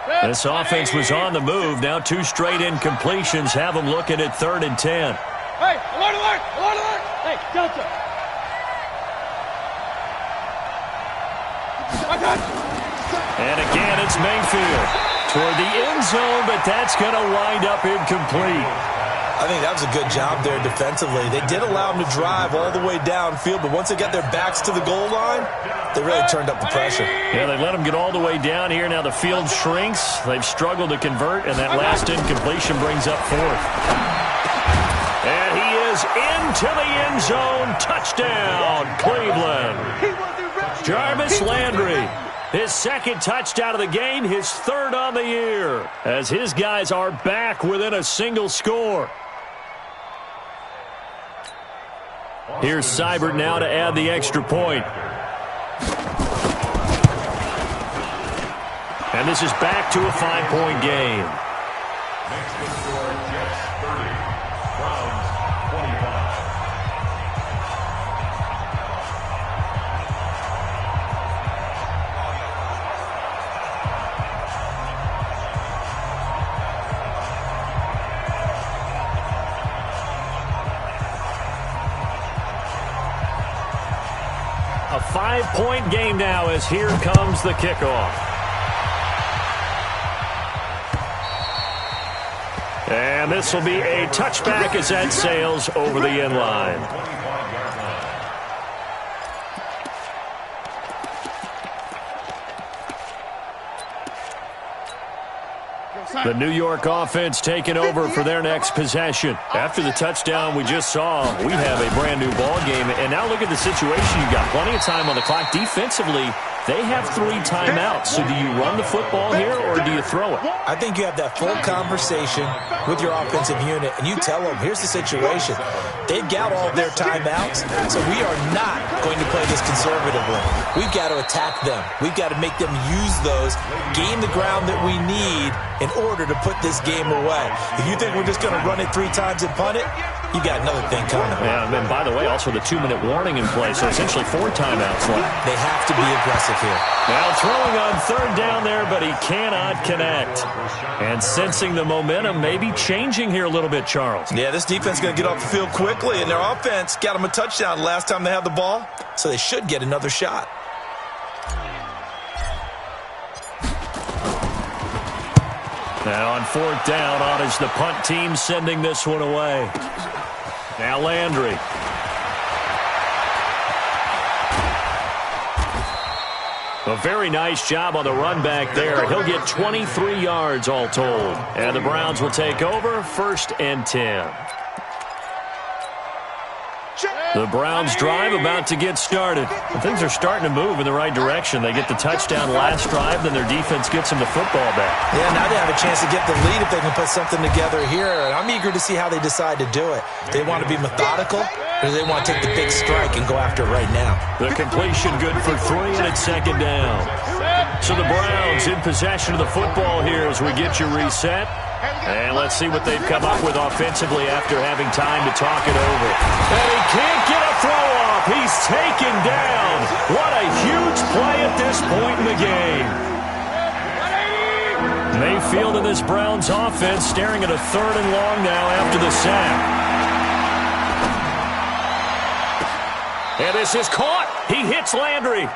This offense was on the move. Now 2 straight incompletions have them looking at 3rd and 10.
Hey, alert, alert, alert, alert. Hey, Delta.
And again, it's Mayfield toward the end zone, but that's going to wind up incomplete.
I think that was a good job there defensively. They did allow them to drive all the way downfield, but once they got their backs to the goal line, they really turned up the pressure.
Yeah, they let them get all the way down here. Now the field shrinks. They've struggled to convert, and that last incompletion brings up 4th. And he is into the end zone. Touchdown, Cleveland. Jarvis Landry. His 2nd touchdown of the game, his 3rd on the year, as his guys are back within a single score. Here's Seibert now to add the extra point. And this is back to a 5-point game.
Makes the score Jets 30, Browns 25.
A 5-point game now as here comes the kickoff. And this will be a touchback as that sails over the end line. The New York offense taking over for their next possession. After the touchdown we just saw, we have a brand new ball game. And now look at the situation. You've got plenty of time on the clock. Defensively, they have 3 timeouts. So do you run the football here or do you throw it?
I think you have that full conversation with your offensive unit, and you tell them, here's the situation. They've got all their timeouts, so we are not going to play this conservatively. We've got to attack them. We've got to make them use those, gain the ground that we need in order to put this game away. If you think we're just going to run it 3 times and punt it, you got another thing coming.
Yeah, and by the way, also the 2-minute warning in play, so essentially 4 timeouts left.
They have to be aggressive here.
Now throwing on 3rd down there, but he cannot connect. And sensing the momentum maybe changing here a little bit, Charles.
Yeah, this defense is going to get off the field quickly, and their offense got them a touchdown last time they had the ball, so they should get another shot.
Now on 4th down, on is the punt team sending this one away. Now Landry. A very nice job on the run back there. He'll get 23 yards all told. And the Browns will take over 1st and 10. The Browns drive about to get started. And things are starting to move in the right direction. They get the touchdown last drive, then their defense gets them the football back.
Yeah, now they have a chance to get the lead if they can put something together here. And I'm eager to see how they decide to do it. Do they want to be methodical, or do they want to take the big strike and go after it right now?
The completion good for 3, and it's 2nd down. So the Browns in possession of the football here as we get you reset. And let's see what they've come up with offensively after having time to talk it over. And he can't get a throw off. He's taken down. What a huge play at this point in the game. Mayfield and this Browns offense staring at a 3rd and long now after the sack. And this is caught. He hits Landry.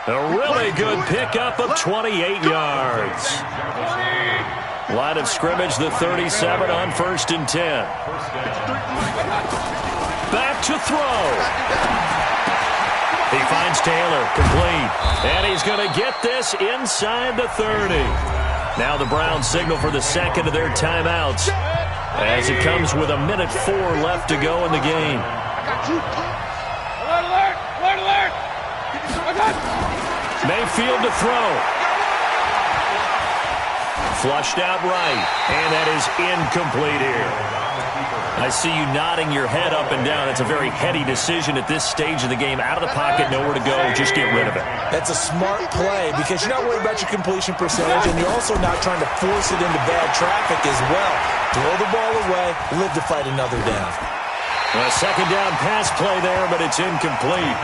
A really good pickup of 28 yards. Line of scrimmage, the 37 on 1st and 10. Back to throw. He finds Taylor, complete. And he's going to get this inside the 30. Now the Browns signal for the 2nd of their timeouts as it comes with 1:04 left to go in the game.
Alert, alert, alert.
Mayfield to throw. Flushed out right, and that is incomplete here. I see you nodding your head up and down. It's a very heady decision at this stage of the game. Out of the pocket, nowhere to go, just get rid of it.
That's a smart play because you're not worried about your completion percentage, and you're also not trying to force it into bad traffic as well. Throw the ball away, live to fight another down.
A second down pass play there, but it's incomplete.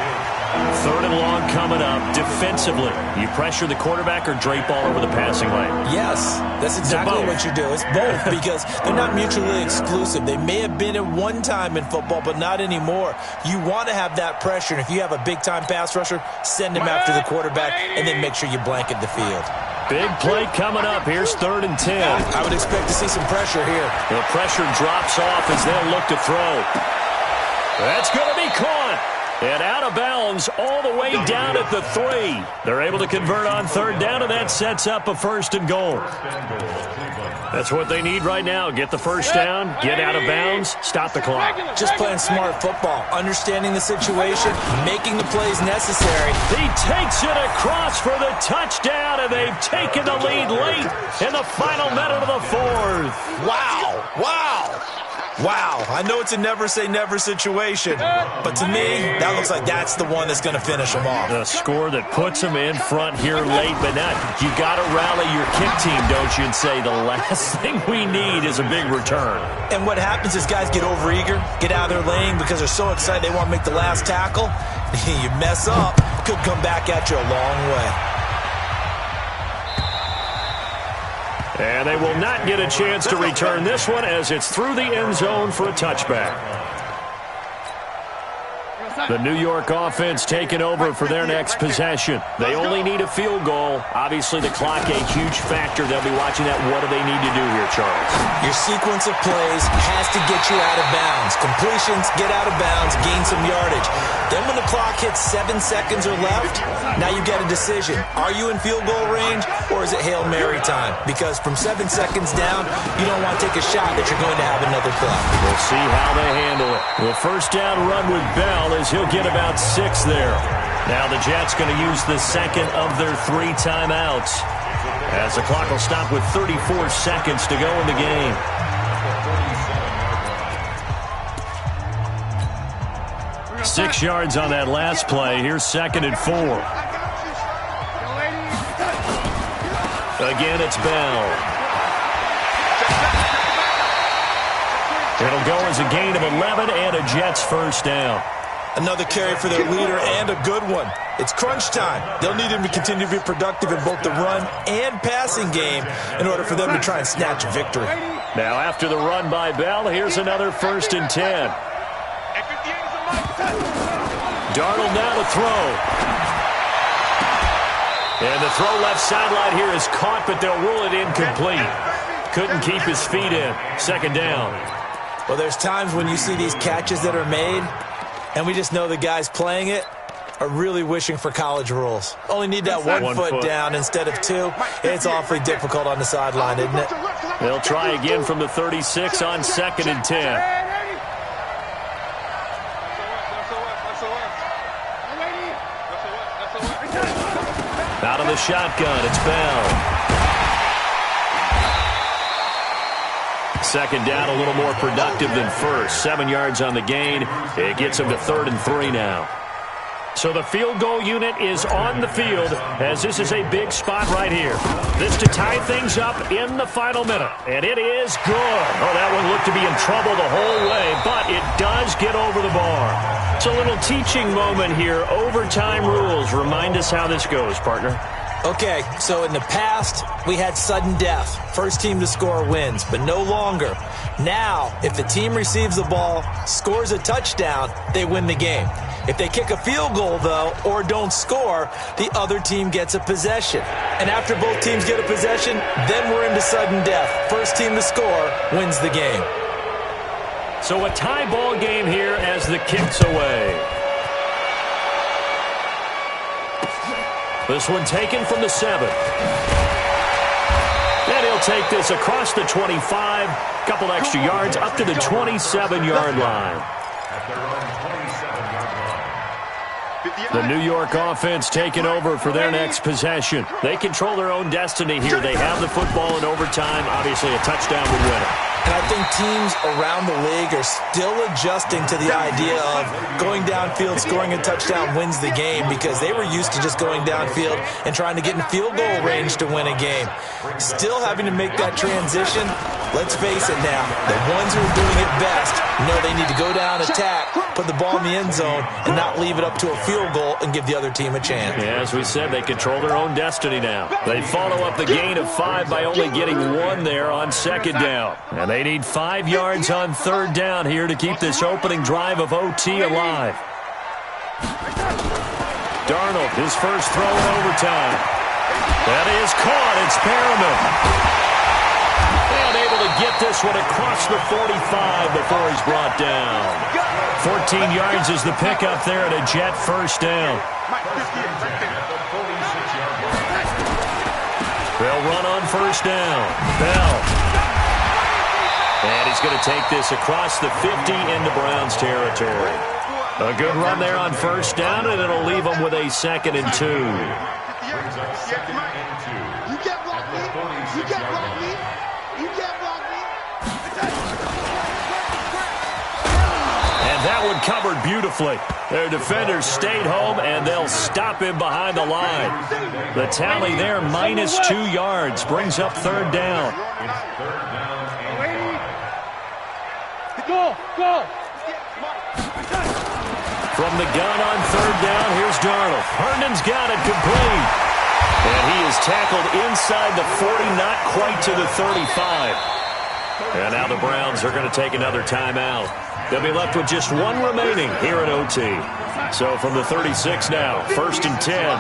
Third and long coming up. Defensively, you pressure the quarterback or drape all over the passing lane?
Yes, that's exactly what you do. It's both because they're not mutually exclusive. They may have been at one time in football, but not anymore. You want to have that pressure, and if you have a big-time pass rusher, send him after the quarterback, and then make sure you blanket the field.
Big play coming up. Here's 3rd and 10.
I would expect to see some pressure here.
The pressure drops off as they'll look to throw. That's going to be caught. And out of bounds all the way down at the 3. They're able to convert on 3rd down, and that sets up a 1st and goal. That's what they need right now. Get the 1st down, get out of bounds, stop the clock.
Just playing smart football, understanding the situation, making the plays necessary.
He takes it across for the touchdown, and they've taken the lead late in the final minute of the 4th.
Wow, wow. Wow, I know it's a never-say-never situation, but to me, that looks like that's the one that's going to finish them off.
The score that puts them in front here late, but not. You got to rally your kick team, don't you, and say the last thing we need is a big return.
And what happens is guys get overeager, get out of their lane because they're so excited they want to make the last tackle. You mess up, could come back at you a long way.
And they will not get a chance to return this one as it's through the end zone for a touchback. The New York offense taking over for their next possession. They only need a field goal. Obviously, the clock a huge factor. They'll be watching that. What do they need to do here, Charles?
Your sequence of plays has to get you out of bounds. Completions, get out of bounds, gain some yardage. Then when the clock hits 7 seconds or left, now you get a decision. Are you in field goal range or is it Hail Mary time? Because from 7 seconds down, you don't want to take a shot that you're going to have another play.
We'll see how they handle it. The 1st down run with Bell is he'll get about 6 there. Now the Jets going to use the 2nd of their 3 timeouts as the clock will stop with 34 seconds to go in the game. Six yards on that last play. Here's 2nd and 4. Again, it's Bell. It'll go as a gain of 11 and a Jets 1st down.
Another carry for their leader and a good one. It's crunch time. They'll need him to continue to be productive in both the run and passing game in order for them to try and snatch a victory.
Now after the run by Bell, here's another 1st and 10. Darnold now to throw. And the throw left sideline here is caught, but they'll rule it incomplete. Couldn't keep his feet in. 2nd down.
Well, there's times when you see these catches that are made, and we just know the guys playing it are really wishing for college rules. Only need that one foot down instead of 2. It's awfully difficult on the sideline, isn't it?
They'll try again from the 36 on 2nd and 10. Out of the shotgun, it's Bell. 2nd down, a little more productive than 1st. 7 yards on the gain. It gets him to 3rd and 3 now. So the field goal unit is on the field as this is a big spot right here. This to tie things up in the final minute. And it is good. Oh, that one looked to be in trouble the whole way, but it does get over the bar. It's a little teaching moment here. Overtime rules. Remind us how this goes, partner.
Okay, so in the past, we had sudden death. First team to score wins, but no longer. Now, if the team receives the ball, scores a touchdown, they win the game. If they kick a field goal, though, or don't score, the other team gets a possession. And after both teams get a possession, then we're into sudden death. First team to score wins the game.
So a tie ball game here as the kick's away. This one taken from the 7. And he'll take this across the 25. Couple extra yards up to the 27-yard line. The New York offense taking over for their next possession. They control their own destiny here. They have the football in overtime. Obviously, a touchdown would win it.
And I think teams around the league are still adjusting to the idea of going downfield, scoring a touchdown wins the game because they were used to just going downfield and trying to get in field goal range to win a game. Still having to make that transition, Let's face it now, the ones who are doing it best know they need to go down, attack, put the ball in the end zone, and not leave it up to a field goal and give the other team a chance.
Yeah, as we said, they control their own destiny now. They follow up the gain of 5 by only getting 1 there on second down. And they need 5 yards on third down here to keep this opening drive of OT alive. Darnold, his first throw in overtime. That is caught. It's Perriman. Unable to get this one across the 45 before he's brought down. 14 yards is the pickup there and a Jet first down. They'll run on first down. Bell. And he's going to take this across the 50 into Browns territory. A good run there on first down, and it'll leave them with a 2nd and 2.
You can't block me. You can't block me. You can't block me.
And that one covered beautifully. Their defenders stayed home, and they'll stop him behind the line. The tally there, minus 2 yards, brings up third down.
Go.
From the gun on third down, here's Darnold. Herndon's got it complete. And he is tackled inside the 40, not quite to the 35. And now the Browns are going to take another timeout. They'll be left with just 1 remaining here at OT. So from the 36 now, 1st and 10.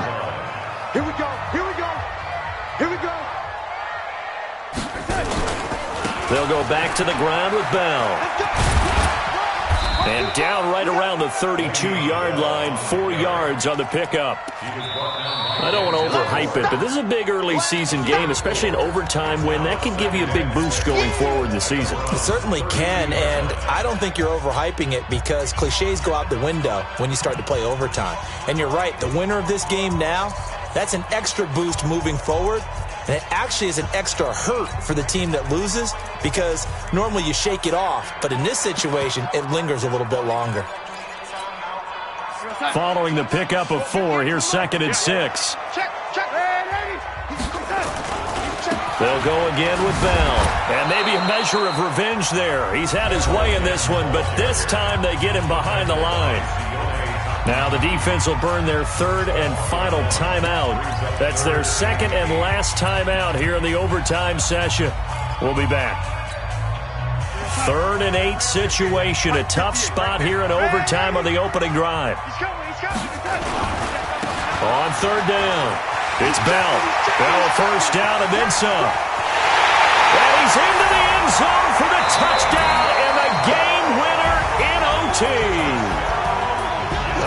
Here we go.
They'll go back to the ground with Bell. And down right around the 32-yard line, 4 yards on the pickup. I don't want to overhype it, but this is a big early season game, especially an overtime win. That can give you a big boost going forward in the season.
It certainly can, and I don't think you're overhyping it because cliches go out the window when you start to play overtime. And you're right, the winner of this game now, that's an extra boost moving forward. And it actually is an extra hurt for the team that loses because normally you shake it off. But in this situation, it lingers a little bit longer.
Following the pickup of 4, here's 2nd and 6. They'll go again with Bell. And maybe a measure of revenge there. He's had his way in this one, but this time they get him behind the line. Now the defense will burn their 3rd and final timeout. That's their 2nd and last timeout here in the overtime session. We'll be back. 3rd and 8 situation. A tough spot here in overtime on the opening drive. On third down, it's Bell. Bell a first down and then some. And he's into the end zone for the touchdown and the game winner in OT.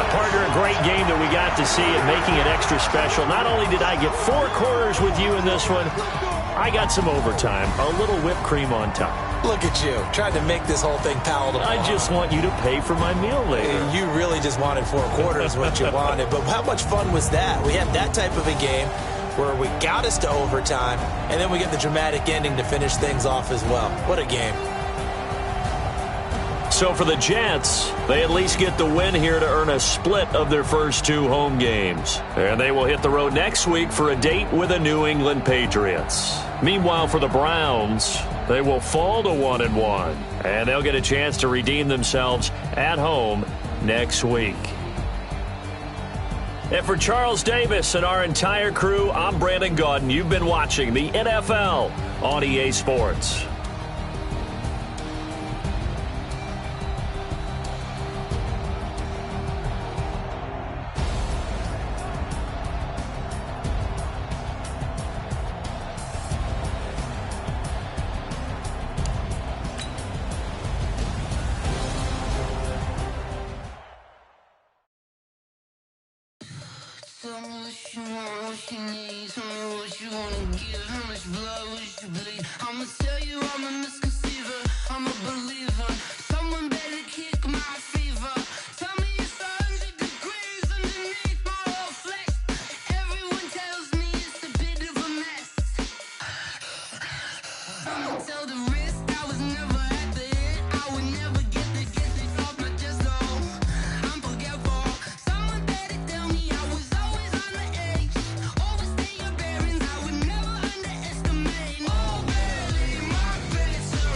Partner, a great game that we got to see and making it extra special. Not only did I get 4 quarters with you in this one, I got some overtime, a little whipped cream on top.
Look at you, trying to make this whole thing palatable.
I just want you to pay for my meal later.
You really just wanted 4 quarters what you wanted, but how much fun was that? We had that type of a game where we got us to overtime, and then we get the dramatic ending to finish things off as well. What a game.
So for the Jets, they at least get the win here to earn a split of their first 2 home games. And they will hit the road next week for a date with the New England Patriots. Meanwhile, for the Browns, they will fall to 1-1. And they'll get a chance to redeem themselves at home next week. And for Charles Davis and our entire crew, I'm Brandon Gaudin. You've been watching the NFL on EA Sports.
I'ma tell you I'm a misconceiver, I'm a believer. Someone better kick my fever. Tell me it's 100 degrees underneath my whole flesh. Everyone tells me it's a bit of a mess. Someone tell the risk I was never at the end. I would never get it off my chest, though. I'm forgetful. Someone better tell me I was always on the edge. Overstay your bearings, I would never underestimate. Oh, barely, my face.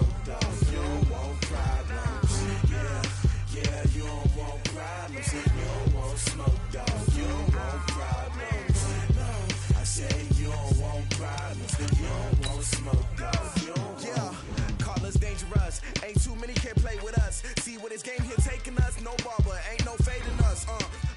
smoke, dog. You don't want problems. Yeah, you don't want problems. You don't want smoke, dog. You don't want problems. No, I say you don't want problems. You don't want smoke, dog. You don't want. Call us dangerous. Ain't too many can play with us. See what this game here taking us. No barber, ain't no fading us.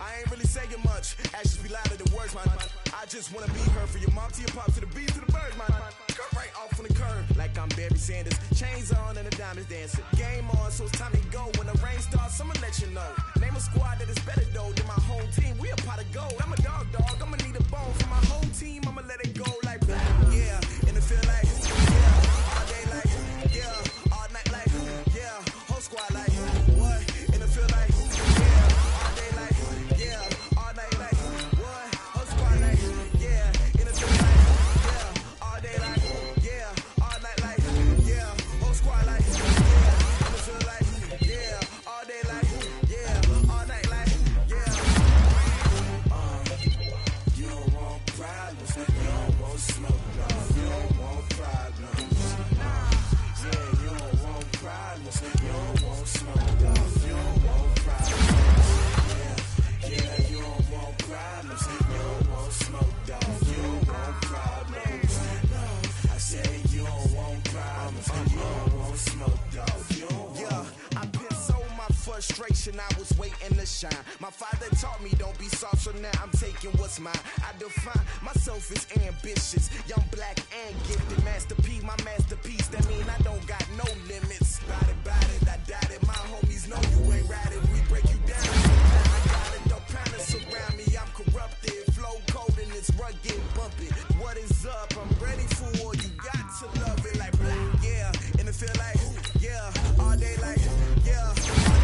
I ain't really saying much. Actions be louder than words, man. I just wanna be heard from your mom to your pop to the beat to the birds, man. Cut right off on the curb like I'm Barry Sanders. Chains on and the diamonds dancing. Game on, so it's time to go. When the rain starts, I'ma let you know. Name a squad that is better though than my home team. We a pot of gold. I'm a dog. I'ma need a bone for my whole team. I'ma let it go like yeah. And it feel like yeah. All day like yeah. All night like yeah. Whole squad like what? And it feel like yeah. All day like yeah. All night like what? Whole squad like yeah. And it feel like yeah. All day like yeah. All night like yeah. Whole squad like yeah. And it feel like yeah. All day like yeah. All night like yeah. You don't want problems. You don't want smoke, dog. You don't want problems. Yeah, you don't want problems. You don't want smoke, dog. You don't want problems. Yeah, you don't want problems. You don't want smoke, dog. You don't want problems. No, I say you don't want problems. You don't want smoke, dog. You don't want. Yeah, I've been so my frustration. I was waiting to shine. My father taught me don't be soft, so now I'm taking what's mine. I define myself as ambitious, young, black, and gifted. Master P, my masterpiece. That mean I don't got no limits. Bout it, I doubt it. My homies know you ain't right it. We break you down. I got it, don't panic surround me. I'm corrupted. Flow cold and it's rugged, bumpy. What is up? I'm ready for all you got to love it like black. Yeah, and it feel like yeah. All day like yeah. All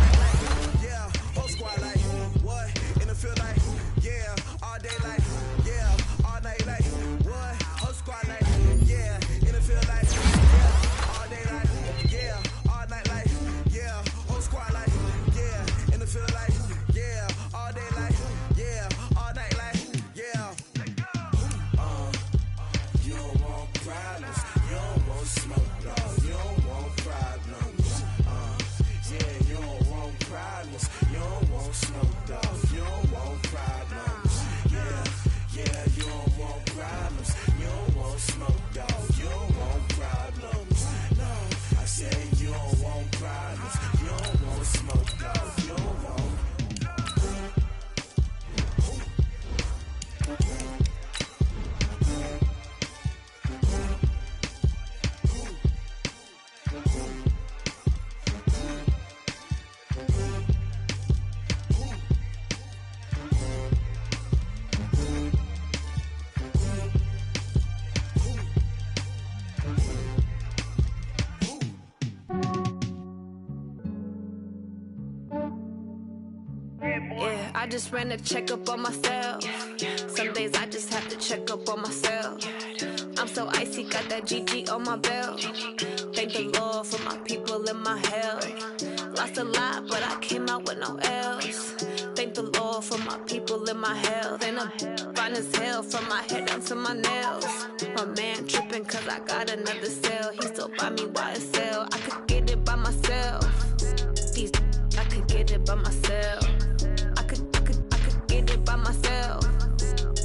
night like yeah. Whole squad like what? And it feel like yeah. All day like yeah. All night like what? Whole squad like yeah. And it feel like yeah. All day like yeah. All night like yeah. Whole squad like yeah. And it feel like yeah. All day like yeah. All night like yeah. You don't want problems. You don't want smoke, dog. You don't want problems. Yeah, you don't want problems. You don't want smoke, dog. You don't want problems. Yeah, you don't want problems. You don't want smoke, dog. You don't want problems. No, I say you don't want problems. You don't want smoke, dog. You don't want.
Yeah, I just ran a checkup on myself. Some days I just have to check up on myself. I'm so icy, got that GG on my belt. Thank the Lord for my people and my health. Lost a lot, but I came out with no L's. Thank the Lord for my people and my health. And I'm fine as hell from my head down to my nails. My man tripping cause I got another cell. He still buy me YSL. I could get it by myself. These I could get it by myself. I could get it by myself.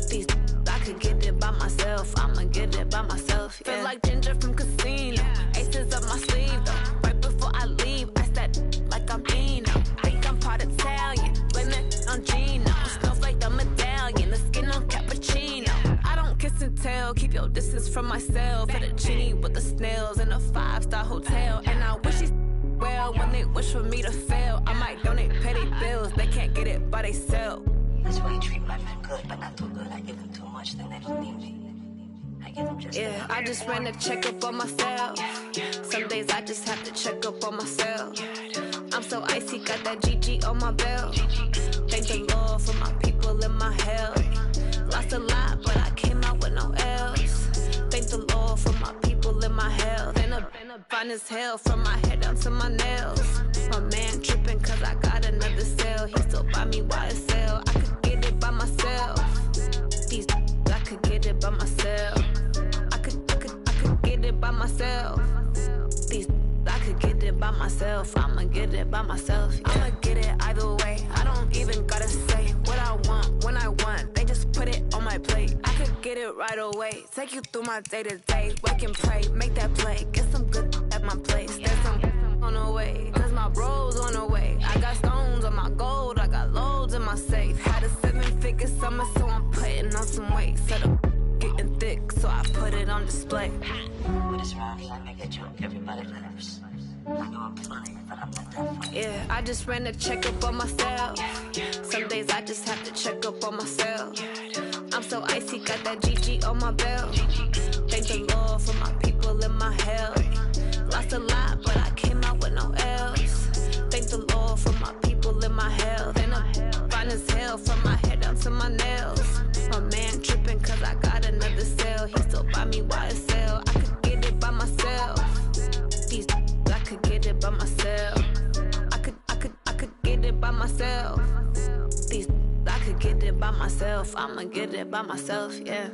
These I could get it by myself. I'ma get it by myself. Yeah. Feel like Ginger from Casino. Aces up my sleeve though. Right before I leave, I said like I'm Dino. Think I'm part Italian. Blame it on Gino. Snowflake the medallion. The skin on cappuccino. I don't kiss and tell. Keep your distance from myself. Hit a genie with the snails in a 5-star hotel. And I wish he's well when they wish for me to fail. I might donate petty bills. They can't get it by they sell.
That's why you treat my men good, but not too good. I give them too much, then they don't need me. I give them just
yeah, I just ran a checkup on myself. Some days I just have to check up on myself. I'm so icy, got that GG on my belt. Thank the Lord for my people and my health. Lost a lot, but I came out with no L's. Thank the Lord for my people and my health. And I'm fine as hell from my head down to my nails. My man tripping cause I got another cell. He still buy me YSL. I could get it by myself. These I could get it by myself. I could get it by myself. These I myself. I'ma get it by myself. Yeah. I'ma get it either way. I don't even gotta say what I want when I want. They just put it on my plate. I could get it right away. Take you through my day-to-day. Wake and pray, make that play. Get some good at my place. There's some on the way, cause my bro's on the way. I got stones on my gold, I got loads in my safe. Had a 7-figure summer, so I'm putting on some weight. Set up getting thick, so I put it on display.
With this round here, I make a joke, everybody laughs. I know I'm funny, but I'm not that funny.
Yeah, I just ran a checkup on myself. Some days I just have to check up on myself. I'm so icy, got that GG on my belt. Thank the Lord for my people in my health. Lost a lot, but I came out with no else. Thank the Lord for my people in my health. And I'm fine as hell from my head down to my nails. My man tripping cause I got another sale. He still buy me YSL. I could get it by myself. These I could get it by myself. I could get it by myself. These I could get it by myself. I'ma get it by myself, yeah.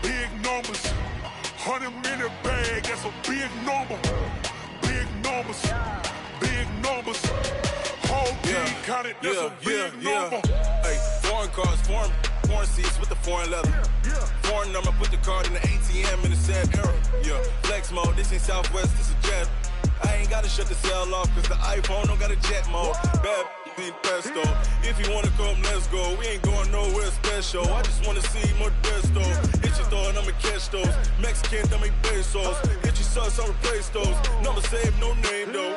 Big numbers, 100-minute bag, that's a big number. Big numbers, whole team counted, that's a big number.
Hey, foreign cars, foreign seats with the foreign leather. Foreign number, put the card in the ATM in the sad era. Yeah, flex mode, this ain't Southwest, this is jet. I ain't gotta shut the cell off, cause the iPhone don't got a jet mode. Bad need pesto. If you wanna come, let's go. We ain't going nowhere special. I just wanna see Modesto. Hit your thought, I'ma catch those. Mexican, I make pesos. Hit your sus, I'll replace those. Number saved, no name though.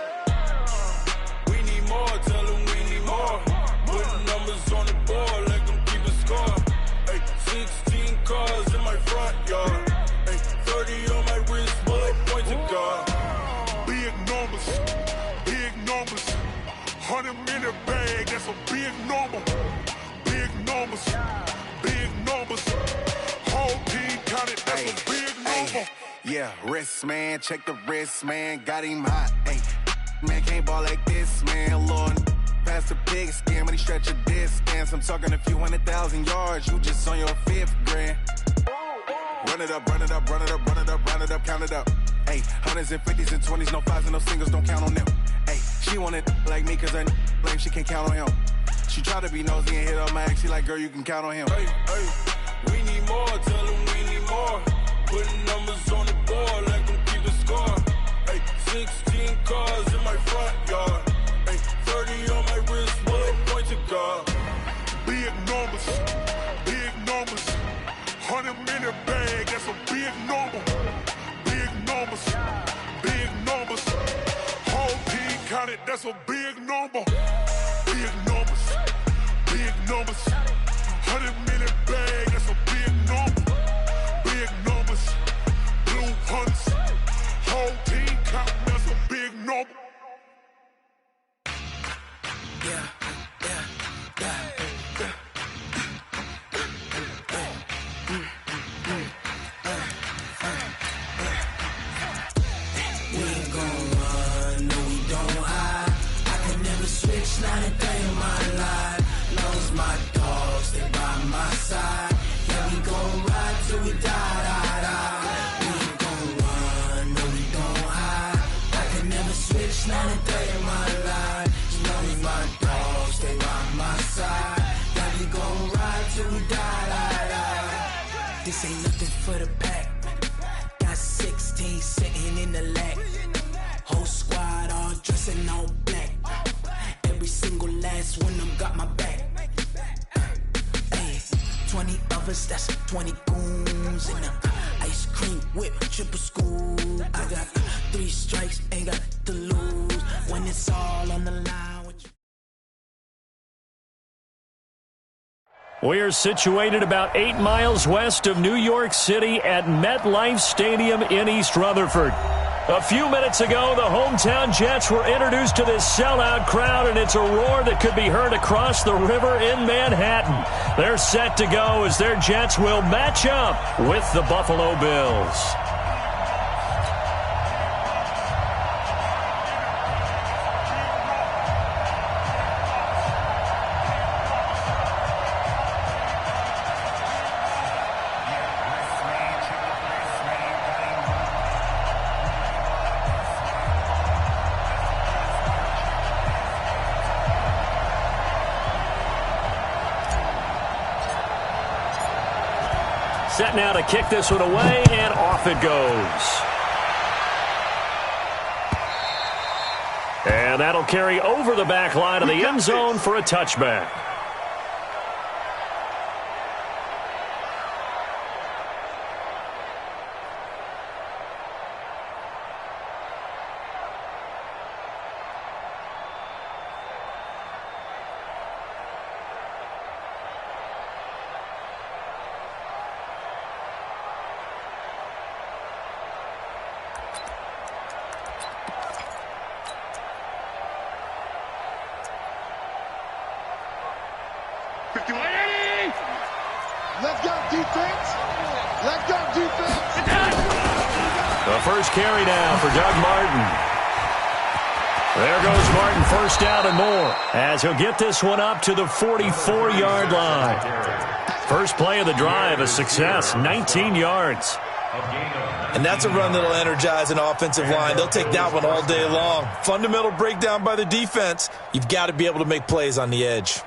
We need more, tell them we need more. Putting numbers on the board, let them keep a score. Hey, 16 cars in my front yard. Hey, 30 on my wrist, bullet point to God.
Big numbers, 100-minute bag, that's a big number. Big numbers, whole team counted, that's a big number.
Yeah, wrist man, check the wrist man, got him hot. Ay, man can't ball like this, man. Lord, past the pig skin, when he stretch a distance. I'm talking a few 100,000 yards, you just on your 5th grand. Run it up, run it up, run it up, run it up, run it up, count it up. Ay, 100s and 50s and 20s, no 5s and no singles, don't count on them. Ay, she want it like me, cause her blame, she can't count on him. She try to be nosy and hit up my ex, she like, girl, you can count on him.
Hey, we need more, tell them we need more. Putting numbers on the board, let them keep a score. Hey, 16 cars in my front yard. Hey, 30 on my wrist, bullet point to God.
Big numbers, 100-minute bag, that's a big number. Big numbers, whole team counted, that's a big number. Big numbers, 100-minute bag, that's a big number. Big numbers, blue hunts, whole team counting, that's a big number.
Yeah. We ain't gon' run, no we don't hide. I can never switch, not a day in my life. Lost my dogs, they by my side. Yeah, we gon' ride till we die. We ain't gon' run, no we don't hide. I can never switch, not a day in my life. Lost my dogs, they by my side. Yeah, we gon' ride till we die. This ain't nothing for the pack. Got 16 sitting in the lap. Whole squad all dressing all black. Every single last one of them got my back. Hey, 20 of us, that's 20 goons. And ice cream whip, triple scoop. I got 3 strikes, ain't got to lose. When it's all on the line with you.
We are situated about 8 miles west of New York City at MetLife Stadium in East Rutherford. A few minutes ago, the hometown Jets were introduced to this sellout crowd, and it's a roar that could be heard across the river in Manhattan. They're set to go as their Jets will match up with the Buffalo Bills. Set now to kick this one away, and off it goes. And that'll carry over the back line of the end zone for a touchback.
Let's go, defense. Let's go, defense.
The first carry now for Doug Martin. There goes Martin, first down and more, as he'll get this one up to the 44-yard line. First play of the drive, a success, 19 yards.
And that's a run that'll energize an offensive line. They'll take that one all day long. Fundamental breakdown by the defense. You've got to be able to make plays on the edge.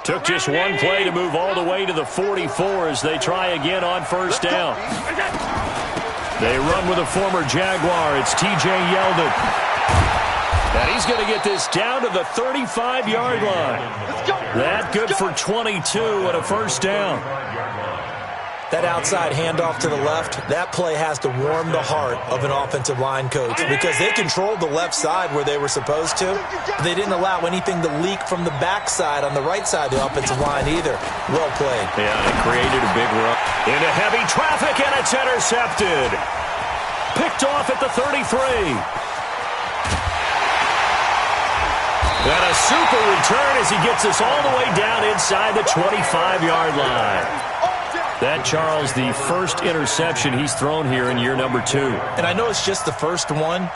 Took just one play to move all the way to the 44 as they try again on first down. They run with a former Jaguar. It's T.J. Yeldon. And he's going to get this down to the 35-yard line. That good for 22 and a first down.
That outside handoff to the left, that play has to warm the heart of an offensive line coach because they controlled the left side where they were supposed to. They didn't allow anything to leak from the backside on the right side of the offensive line either. Well played.
Yeah, it created a big run. Into heavy traffic, and it's intercepted. Picked off at the 33. And a super return as he gets us all the way down inside the 25-yard line. That, Charles, the first interception he's thrown here in year number 2.
And I know it's just the first one,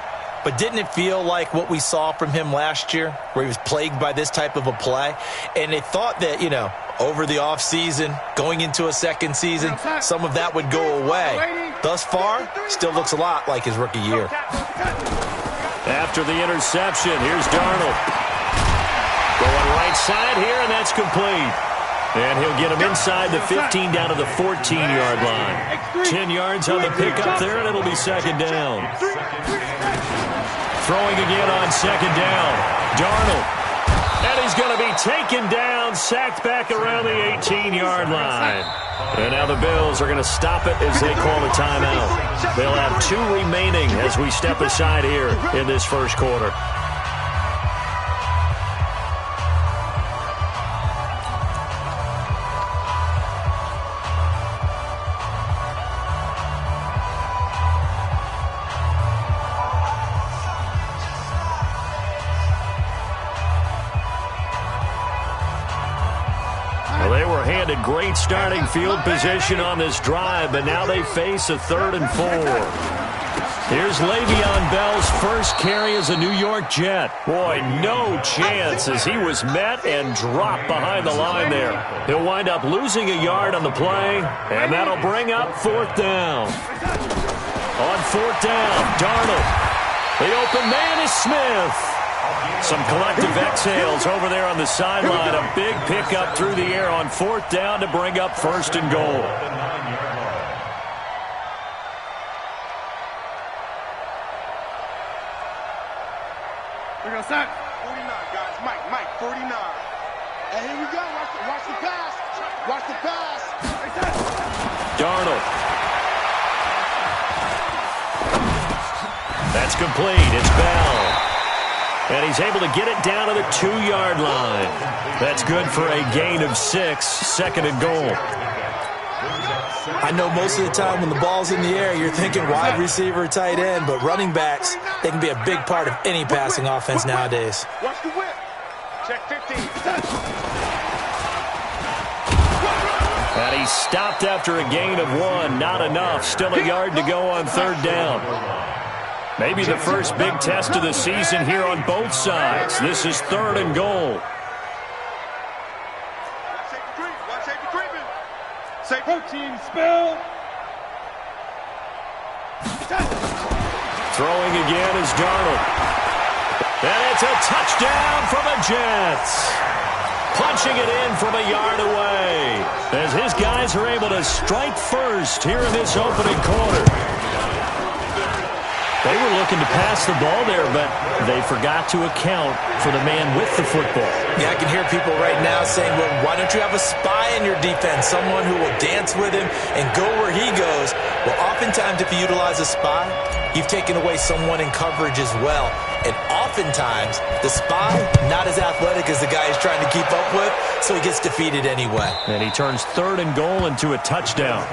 but didn't it feel like what we saw from him last year, where he was plagued by this type of a play? And they thought that, you know, over the offseason, going into a second season, some of that would go away. Thus far, still looks a lot like his rookie year.
After the interception, here's Darnold. Going right side here, and that's complete. And he'll get him inside the 15 down to the 14-yard line. 10 yards on the pickup there, and it'll be second down. Throwing again on second down. Darnold. And he's going to be taken down, sacked back around the 18-yard line. And now the Bills are going to stop it as they call a timeout. They'll have 2 remaining as we step aside here in this first quarter. Great starting field position on this drive, but now they face a 3rd and 4. Here's Le'Veon Bell's first carry as a New York Jet. Boy, no chance as he was met and dropped behind the line there. He'll wind up losing a yard on the play, and that'll bring up 4th down. On 4th down, Darnold. The open man is Smith. Some collective exhales over there on the sideline. A big pickup through the air on 4th down to bring up 1st and goal.
We're going to sack. 49, guys. Mike, 49. And here we go. Watch the pass. Watch the pass.
Darnold. That's complete. It's Bell. And he's able to get it down to the 2-yard line. That's good for a gain of 6, second and goal.
I know most of the time when the ball's in the air, you're thinking wide receiver, tight end, but running backs, they can be a big part of any passing offense nowadays.
Watch the whip. Check 15.
And he stopped after a gain of 1. Not enough. Still a yard to go on third down. Maybe the first big test of the season here on both sides. This is third and goal.
Say 14, spell.
Throwing again is Darnold. And it's a touchdown for the Jets. Punching it in from a yard away. As his guys are able to strike first here in this opening quarter. They were looking to pass the ball there, but they forgot to account for the man with the football.
Yeah, I can hear people right now saying, well, why don't you have a spy in your defense, someone who will dance with him and go where he goes? Well, oftentimes if you utilize a spy, you've taken away someone in coverage as well. And oftentimes, the spy, not as athletic as the guy he's trying to keep up with, so he gets defeated anyway.
And he turns third and goal into a touchdown.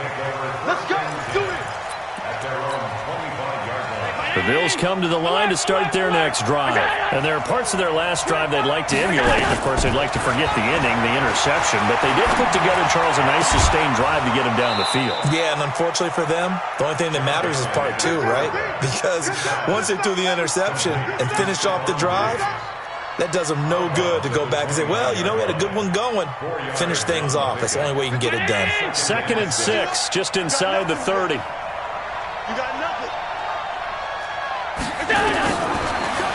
Let's go. Do it.
The Bills come to the line to start their next drive. And there are parts of their last drive they'd like to emulate. Of course, they'd like to forget the inning, the interception. But they did put together, Charles, a nice sustained drive to get him down the field.
Yeah, and unfortunately for them, the only thing that matters is part 2, right? Because once they threw the interception and finished off the drive, that does them no good to go back and say, well, you know, we had a good one going. Finish things off. That's the only way you can get it done.
2nd and 6, just inside the 30.
You got nothing.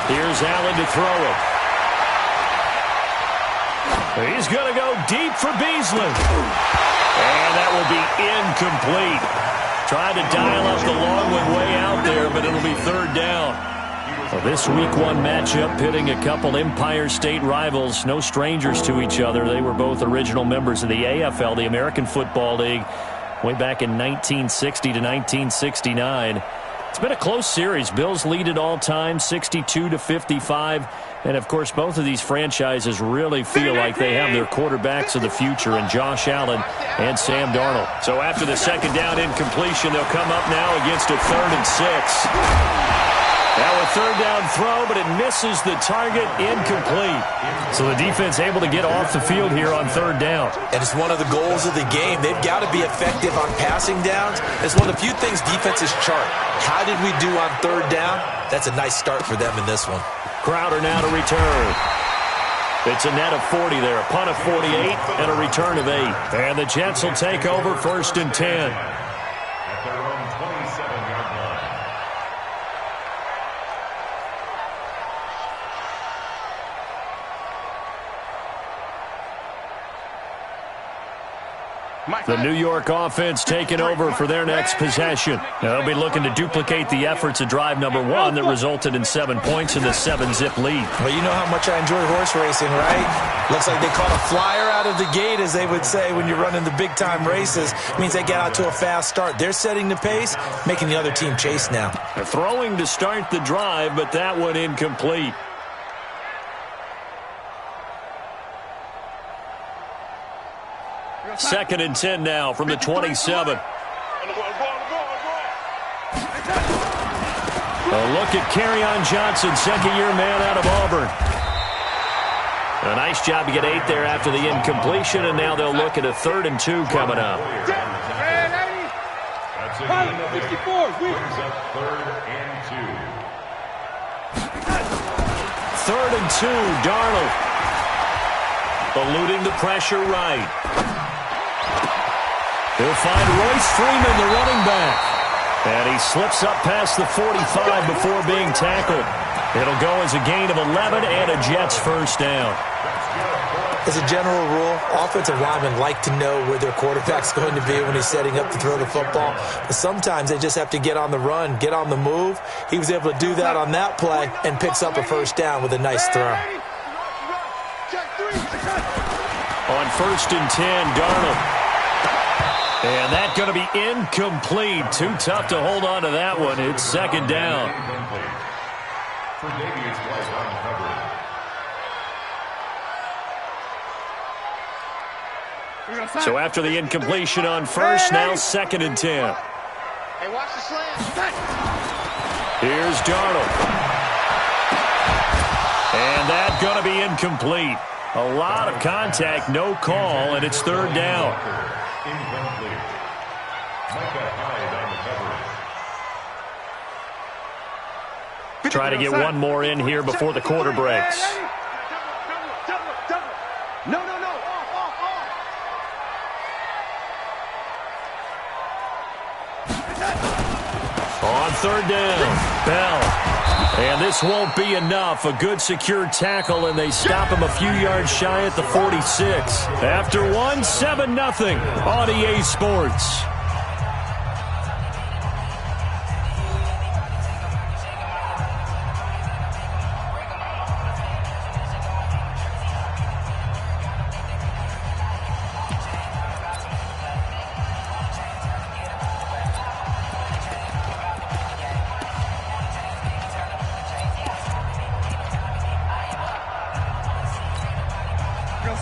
Here's Allen to throw it. He's going to go deep for Beasley. And that will be incomplete. Tried to dial up the long one way out there, but it'll be third down. Well, this Week 1 matchup pitting a couple Empire State rivals, no strangers to each other. They were both original members of the AFL, the American Football League, way back in 1960 to 1969. It's been a close series. Bills lead it all time, 62-55. And, of course, both of these franchises really feel like they have their quarterbacks of the future in Josh Allen and Sam Darnold. So after the second down incompletion, they'll come up now against a 3rd and 6. Now a third down throw, but it misses the target, incomplete. So the defense able to get off the field here on third down.
And it's one of the goals of the game. They've got to be effective on passing downs. It's one of the few things defenses chart. How did we do on third down? That's a nice start for them in this one.
Crowder now to return. It's a net of 40 there, a punt of 48 and a return of 8. And the Jets will take over 1st and 10.
At their own 27-yard line.
The New York offense taking over for their next possession. They'll be looking to duplicate the efforts of drive number 1 that resulted in 7 points in the 7-zip lead.
Well, you know how much I enjoy horse racing, right? Looks like they caught a flyer out of the gate, as they would say when you're running the big-time races. It means they get out to a fast start. They're setting the pace, making the other team chase now.
They're throwing to start the drive, but that one incomplete. Second and 10 now from the 27. A look at Kerryon Johnson, second-year man out of Auburn. A nice job to get 8 there after the incompletion, and now they'll look at a 3rd and 2 coming up.
That's a gain of 8. Brings up 3rd and 2.
3rd and 2, Darnold. Eluding the pressure right. He'll find Royce Freeman, the running back. And he slips up past the 45 before being tackled. It'll go as a gain of 11 and a Jets first down.
As a general rule, offensive linemen like to know where their quarterback's going to be when he's setting up to throw the football. But sometimes they just have to get on the run, get on the move. He was able to do that on that play and picks up a first down with a nice throw.
On 1st and 10, Darnold. And that's going to be incomplete. Too tough to hold on to that one. It's second down. So after the incompletion on first, now second and 10.
Hey, watch the slant.
Here's Darnold. And that's going to be incomplete. A lot of contact, no call, and it's third down. Try to get one more in here before the quarter breaks.
No.
On third down, Bell. And this won't be enough. A good secure tackle, and they stop him a few yards shy at the 46. After one, 7-0 on EA Sports.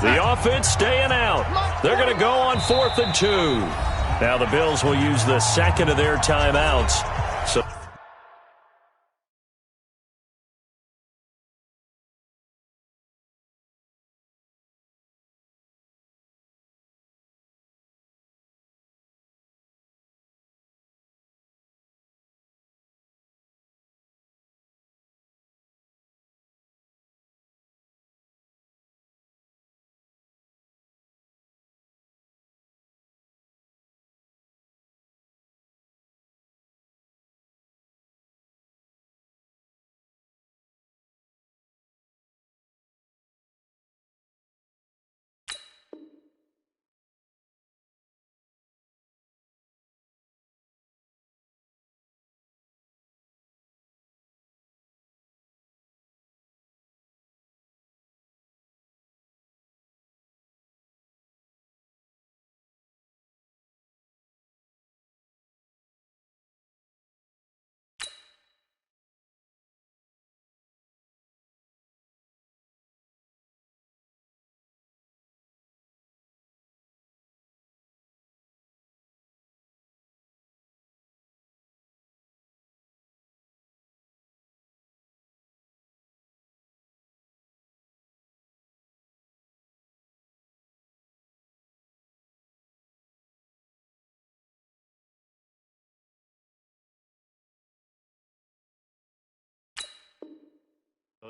The offense staying out. They're going to go on 4th and 2. Now the Bills will use the second of their timeouts. So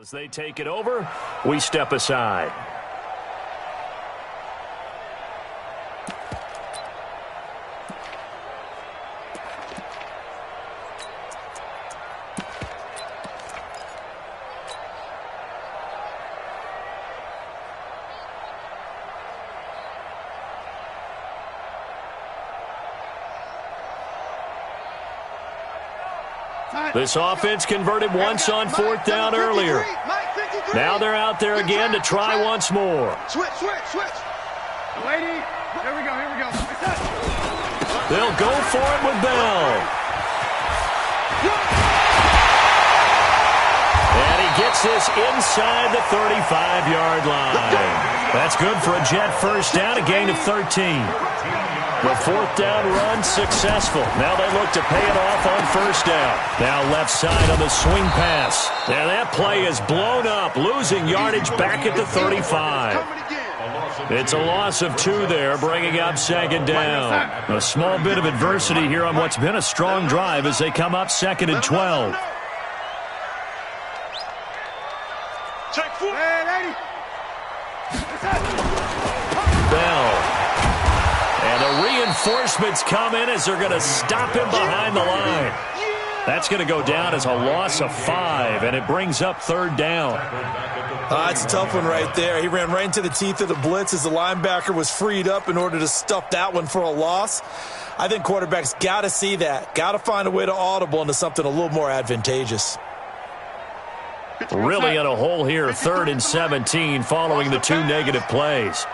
as they take it over, we step aside. This offense converted once on 4th down earlier. Now they're out there again to try once more.
Switch. Lady, here we go.
They'll go for it with Bell. And he gets this inside the 35-yard line. That's good for a Jet first down, a gain of 13. The 4th down run successful. Now they look to pay it off on first down. Now left side on the swing pass. And that play is blown up, losing yardage back at the 35. It's a loss of 2 there, bringing up second down. A small bit of adversity here on what's been a strong drive as they come up 2nd and 12. Bell. And the reinforcements come in as they're going to stop him behind the line. That's going to go down as a loss of 5, and it brings up 3rd down.
It's a tough one right there. He ran right into the teeth of the blitz as the linebacker was freed up in order to stuff that one for a loss. I think quarterbacks got to see that. Got to find a way to audible into something a little more advantageous.
Really in a hole here, 3rd and 17 following the 2 negative plays.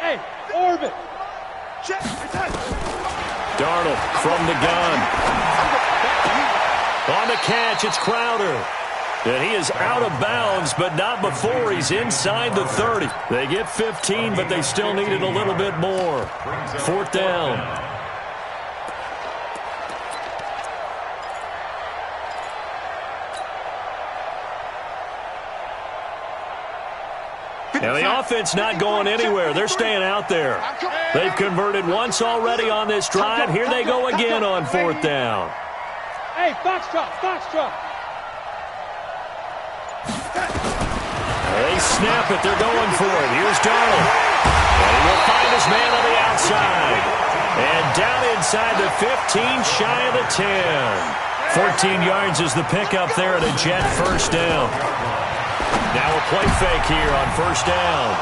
Hey, orbit.
Darnold from the gun. On the catch, it's Crowder. And he is out of bounds, but not before he's inside the 30. They get 15, but they still needed a little bit more. 4th down. And the offense not going anywhere. They're staying out there. They've converted once already on this drive. Here they go again on 4th down.
Hey, foxtrot.
They snap it. They're going for it. Here's Darnold. And he will find his man on the outside. And down inside the 15, shy of the 10. 14 yards is the pickup there at a Jet 1st down. Now a play fake here on 1st down.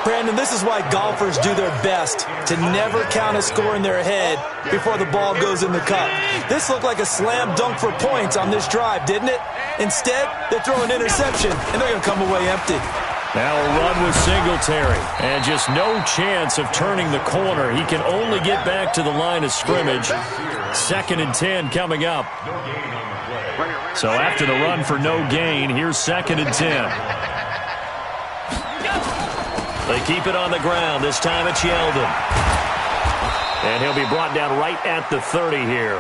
Brandon, this is why golfers do their best to never count a score in their head before the ball goes in the cup. This looked like a slam dunk for points on this drive, didn't it? Instead, they throw an interception, and they're going to come away empty.
Now a run with Singletary, and just no chance of turning the corner. He can only get back to the line of scrimmage. 2nd and 10 coming up. So after the run for no gain, here's 2nd and 10. They keep it on the ground. This time it's Yeldon. And he'll be brought down right at the 30 here.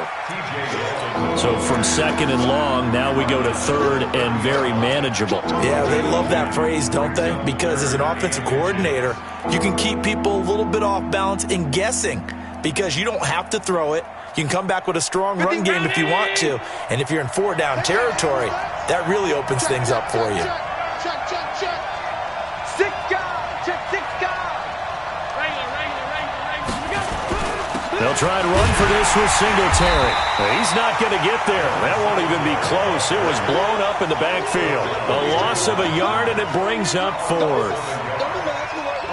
So from 2nd and long, now we go to 3rd and very manageable.
Yeah, they love that phrase, don't they? Because as an offensive coordinator, you can keep people a little bit off balance and guessing because you don't have to throw it. You can come back with a strong run game if you want to. And if you're in 4-down territory, that really opens things up for you.
They'll try to run for this with Singletary. He's not going to get there. That won't even be close. It was blown up in the backfield. A loss of a yard, and it brings up 4th.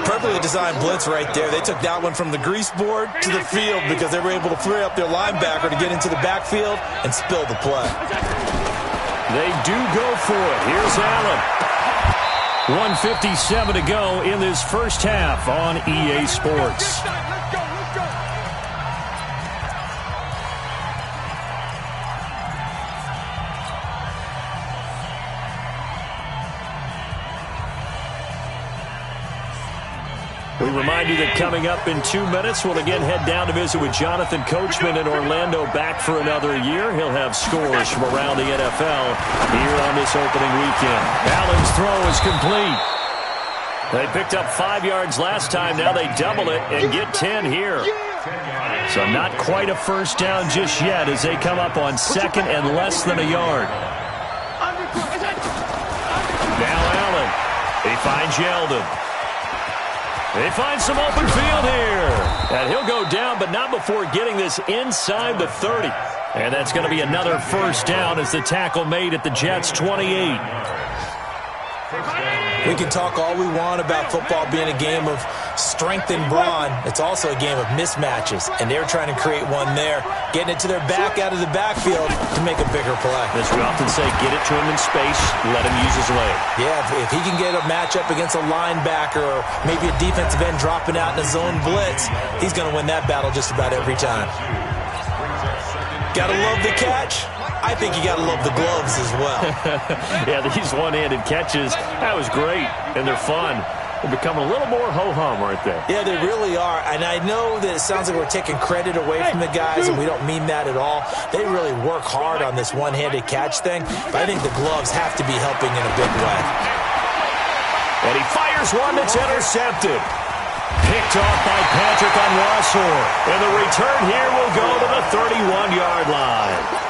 Perfectly designed blitz right there. They took that one from the grease board to the field because they were able to free up their linebacker to get into the backfield and spill the play.
They do go for it. Here's Allen. 1:57 to go in this first half on EA Sports. We remind you that coming up in 2 minutes, we'll again head down to visit with Jonathan Coachman in Orlando, back for another year. He'll have scores from around the NFL here on this opening weekend. Allen's throw is complete. They picked up 5 yards last time. Now they double it and get 10 here. So not quite a first down just yet as they come up on 2nd and less than a yard. Now Allen. He finds Yeldon. They find some open field here. And he'll go down, but not before getting this inside the 30. And that's going to be another first down as the tackle made at the Jets' 28.
We can talk all we want about football being a game of strength and brawn. It's also a game of mismatches, and they're trying to create one there, getting it to their back out of the backfield to make a bigger play.
As we often say, get it to him in space, let him use his leg.
Yeah, if he can get a matchup against a linebacker or maybe a defensive end dropping out in a zone blitz, he's going to win that battle just about every time. Gotta love the catch. I think you gotta love the gloves as well.
Yeah, these one-handed catches, that was great, and they're fun. They're becoming a little more ho-hum, aren't they?
Yeah, they really are. And I know that it sounds like we're taking credit away from the guys, and we don't mean that at all. They really work hard on this one-handed catch thing, but I think the gloves have to be helping in a big way.
And he fires one that's intercepted. Picked off by Patrick on Wassor. And the return here will go to the 31-yard line.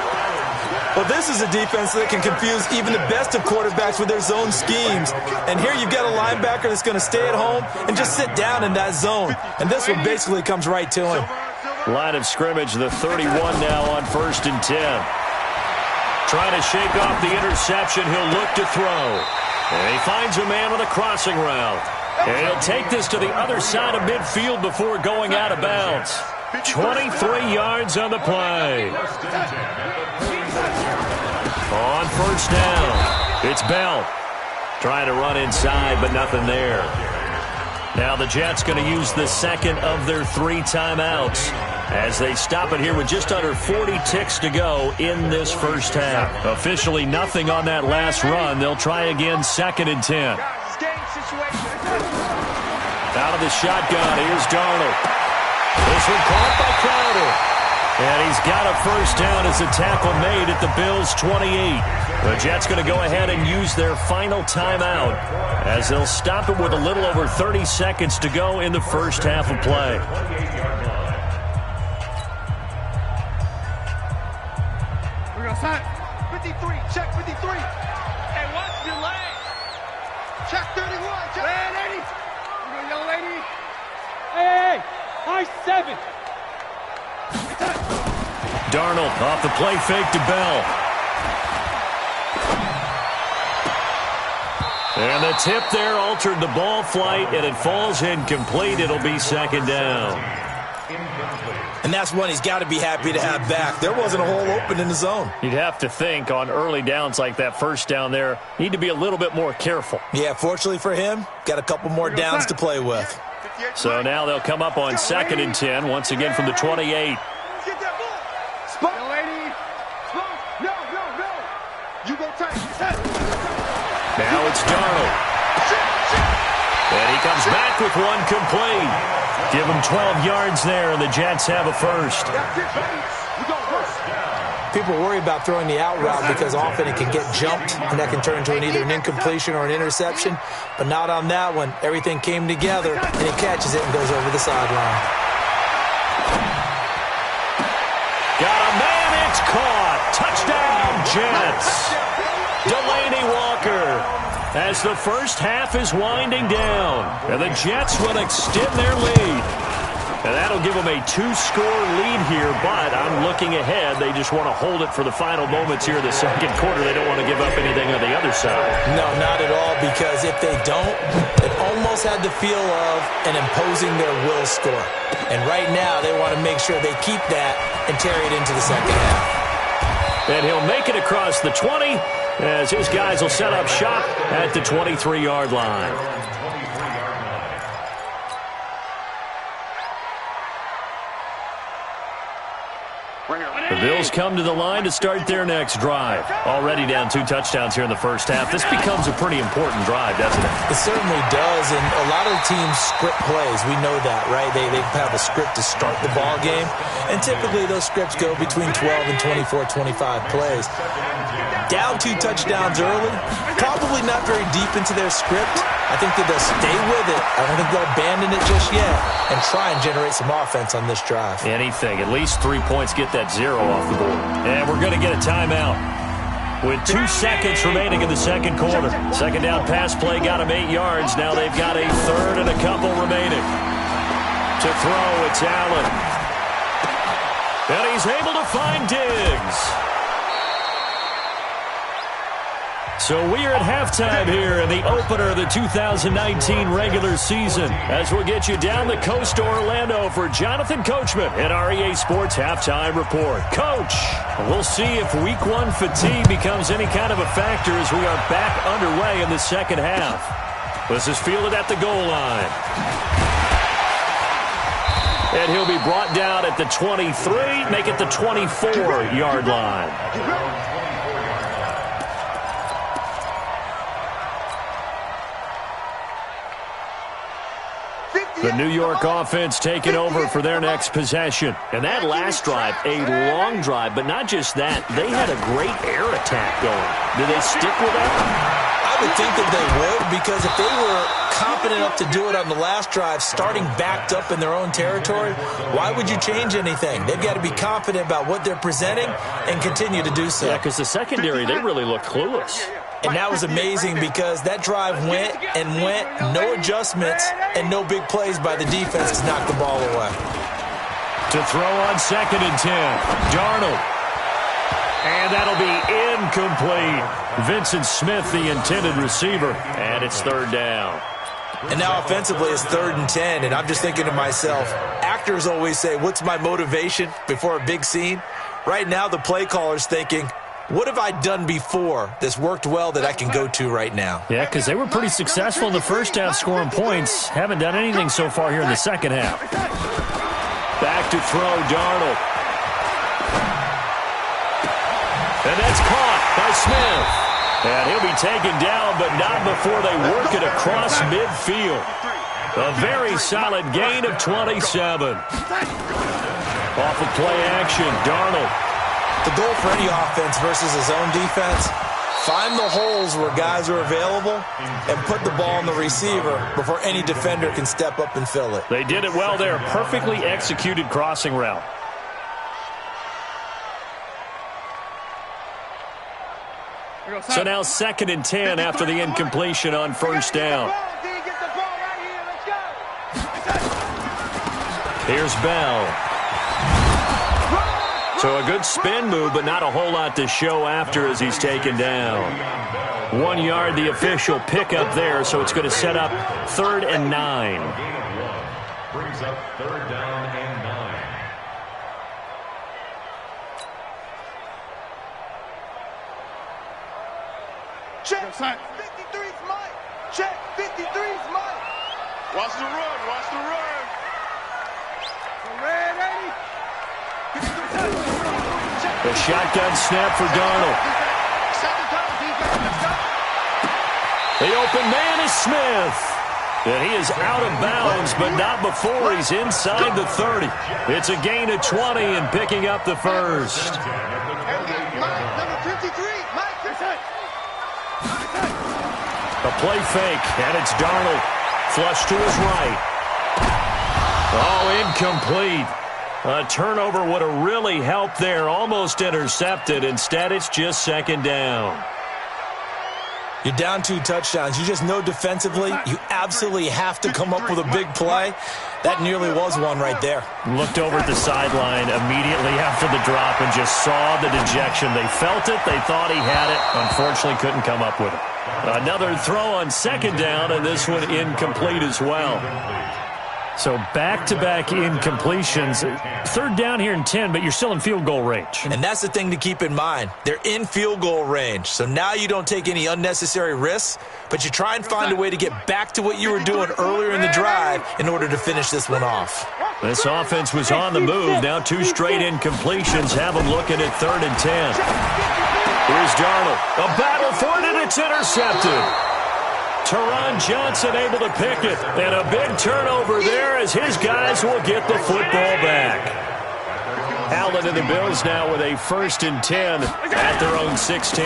Well, this is a defense that can confuse even the best of quarterbacks with their zone schemes. And here you've got a linebacker that's going to stay at home and just sit down in that zone. And this one basically comes right to him.
Line of scrimmage, the 31 now on 1st and 10. Trying to shake off the interception. He'll look to throw. And he finds a man on the crossing route. And he'll take this to the other side of midfield before going out of bounds. 23 yards on the play. On 1st down, it's Bell. Trying to run inside, but nothing there. Now the Jets going to use the second of their 3 timeouts as they stop it here with just under 40 ticks to go in this first half. Officially nothing on that last run. They'll try again, 2nd and 10. Out of the shotgun, here's Darnold. This one caught by Crowder. And he's got a first down as a tackle made at the Bills' 28. The Jets going to go ahead and use their final timeout as they'll stop it with a little over 30 seconds to go in the first half of play.
We're going to sign 53. Check 53. Hey, watch your leg. Check 31. Check. Hey, lady. We're going to young lady. Hey, high 7.
Darnold off the play fake to Bell. And the tip there altered the ball flight, and it falls incomplete. It'll be 2nd down.
And that's one he's got to be happy to have back. There wasn't a hole open in the zone.
You'd have to think on early downs like that first down there, need to be a little bit more careful.
Yeah, fortunately for him, got a couple more downs to play with.
So now they'll come up on 2nd and 10, once again from the 28. Now it's Darnold. And he comes back with one complete. Give him 12 yards there, and the Jets have a first.
People worry about throwing the out route because often it can get jumped, and that can turn into either an incompletion or an interception. But not on that one. Everything came together, and he catches it and goes over the sideline.
Got a man, it's caught. Touchdown, Jets. Delaney Walker, as the first half is winding down, and the Jets will extend their lead. And that'll give them a 2-score lead here, but I'm looking ahead. They just want to hold it for the final moments here in the second quarter. They don't want to give up anything on the other side.
No, not at all, because if they don't, it almost had the feel of an imposing their will score. And right now, they want to make sure they keep that and carry it into the second half.
And he'll make it across the 20, as his guys will set up shop at the 23-yard line. The Bills come to the line to start their next drive. Already down 2 touchdowns here in the first half. This becomes a pretty important drive, doesn't it?
It certainly does, and a lot of teams script plays. We know that, right? They have a script to start the ball game, and typically those scripts go between 12 and 24, 25 plays. Down 2 touchdowns early, probably not very deep into their script. I think that they'll stay with it. I don't think they'll abandon it just yet and try and generate some offense on this drive.
Anything. At least 3 points, get that 0 off the board. And we're going to get a timeout with 2 seconds remaining in the second quarter. Second down pass play got him 8 yards. Now they've got a third and a couple remaining. To throw, it's Allen. And he's able to find Diggs. So we are at halftime here in the opener of the 2019 regular season, as we'll get you down the coast to Orlando for Jonathan Coachman at our EA Sports Halftime Report. Coach, we'll see if Week 1 fatigue becomes any kind of a factor as we are back underway in the second half. This is fielded at the goal line. And he'll be brought down at the 23, make it the 24-yard line. The New York offense taking over for their next possession. And that last drive, a long drive, but not just that. They had a great air attack going. Do they stick with that?
I would think that they would, because if they were confident enough to do it on the last drive, starting backed up in their own territory, why would you change anything? They've got to be confident about what they're presenting and continue to do so.
Yeah, because the secondary, they really looked clueless.
And that was amazing because that drive went and went, no adjustments, and no big plays by the defense to knock the ball away.
To throw on 2nd and 10, Darnold. And that'll be incomplete. Vincent Smith, the intended receiver, and it's 3rd down.
And now offensively it's 3rd and 10, and I'm just thinking to myself, actors always say, what's my motivation before a big scene? Right now the play caller's thinking, What have I done before that's worked well that I can go to right now?
Yeah, because they were pretty successful in the first half scoring points. Haven't done anything so far here in the second half. Back to throw, Darnold. And that's caught by Smith. And he'll be taken down, but not before they work it across midfield. A very solid gain of 27. Off of play action, Darnold.
The goal for any offense versus his own defense, find the holes where guys are available and put the ball on the receiver before any defender can step up and fill it.
They did it well there. Perfectly executed crossing route. So now 2nd and 10 after the incompletion on first down. Here's Bell. So a good spin move, but not a whole lot to show after as he's taken down. 1 yard, the official pickup there, so it's going to set up 3rd and 9.
Brings up 3rd down and 9.
Check. 53's Mike. Check. 53's Mike. Watch the run. Watch the run. Red 80.
The shotgun snap for Darnold. The open man is Smith. And he is out of bounds, but not before he's inside the 30. It's a gain of 20 and picking up the first.
Number 53, Mike.
A play fake, and it's Darnold. Flush to his right. Oh, incomplete. A turnover would have really helped there. Almost intercepted. Instead, it's just 2nd down.
You're down 2 touchdowns. You just know defensively you absolutely have to come up with a big play. That nearly was one right there.
Looked over at the sideline immediately after the drop and just saw the dejection. They felt it. They thought he had it. Unfortunately, couldn't come up with it. Another throw on 2nd down, and this one incomplete as well. So back-to-back incompletions. 3rd down here in 10, but you're still in field goal range.
And that's the thing to keep in mind. They're in field goal range. So now you don't take any unnecessary risks, but you try and find a way to get back to what you were doing earlier in the drive in order to finish this one off.
This offense was on the move. Now 2 straight incompletions have them looking at 3rd and 10. Here's Darnold. A battle for it, and it's intercepted. Teron Johnson able to pick it, and a big turnover there as his guys will get the football back. Allen and the Bills now with a 1st and 10 at their own 16.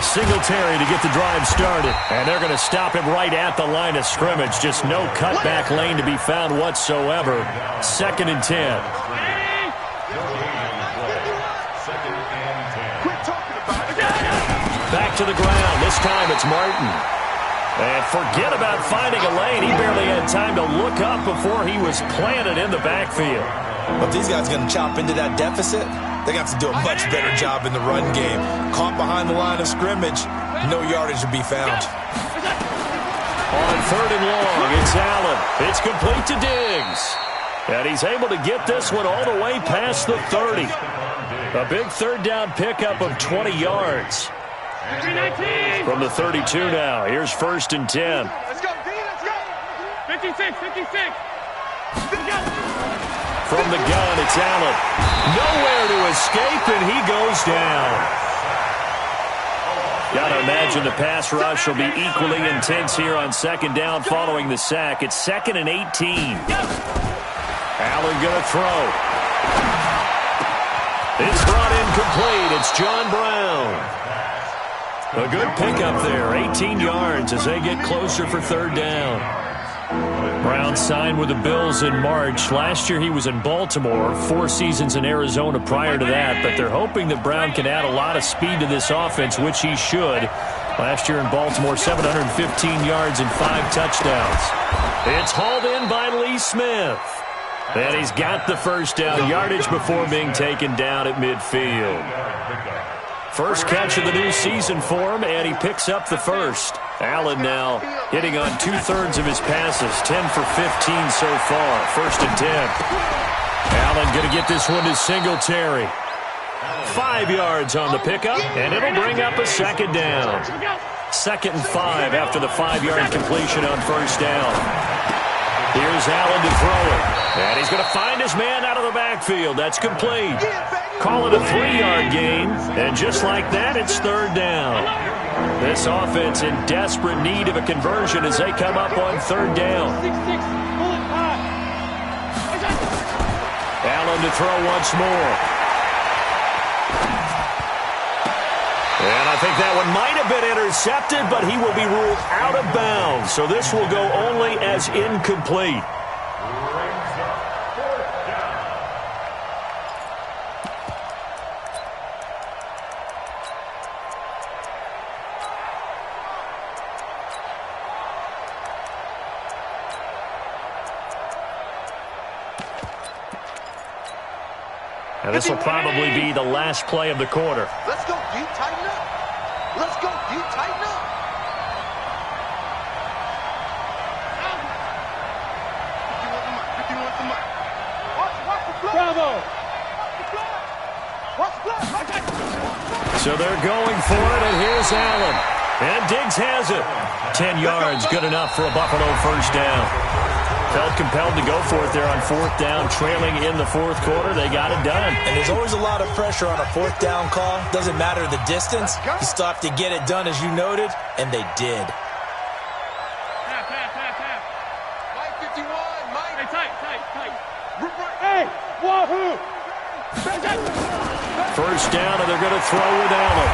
Singletary to get the drive started, and they're going to stop him right at the line of scrimmage. Just no cutback lane to be found whatsoever. 2nd and 10. Back to the ground. This time it's Martin. And forget about finding a lane. He barely had time to look up before he was planted in the backfield.
But these guys are going to chop into that deficit. They're going to have to do a much better job in the run game. Caught behind the line of scrimmage, no yardage to be found.
On 3rd and long, it's Allen. It's complete to Diggs. And he's able to get this one all the way past the 30. A big 3rd down pickup of 20 yards. From the 32 now. Here's 1st and 10.
Let's go, D, let's go. 56.
From the gun, it's Allen. Nowhere to escape, and he goes down. Gotta imagine the pass rush will be equally intense here on 2nd down following the sack. It's 2nd and 18. Allen gonna throw. It's brought incomplete. It's John Brown. A good pickup there, 18 yards as they get closer for 3rd down. Brown signed with the Bills in March. Last year he was in Baltimore, 4 seasons in Arizona prior to that, but they're hoping that Brown can add a lot of speed to this offense, which he should. Last year in Baltimore, 715 yards and 5 touchdowns. It's hauled in by Lee Smith. And he's got the 1st down yardage before being taken down at midfield. First catch of the new season for him, and he picks up the 1st. Allen now hitting on 2/3 of his passes, 10 for 15 so far. 1st and 10. Allen going to get this one to Singletary. 5 yards on the pickup, and it'll bring up a second down. 2nd and 5 after the 5-yard completion on first down. Here's Allen to throw it. And he's going to find his man out of the backfield. That's complete. Call it a 3-yard gain. And just like that, it's 3rd down. This offense in desperate need of a conversion as they come up on 3rd down. Allen to throw once more. And I think that one might have been intercepted, but he will be ruled out of bounds. So this will go only as incomplete. And this will probably be the last play of the quarter.
Let's go, you tighten up. Let's go, you tighten up. Bravo.
So they're going for it, and here's Allen. And Diggs has it. 10 yards, good enough for a Buffalo first down. Felt compelled to go for it there on 4th down, trailing in the 4th quarter. They got it done.
And there's always a lot of pressure on a 4th down call. Doesn't matter the distance. You still have to get it done, as you noted, and they did.
Mike 51, Mike. Hey, tight. Hey, wahoo.
First down, and they're going to throw with Allen.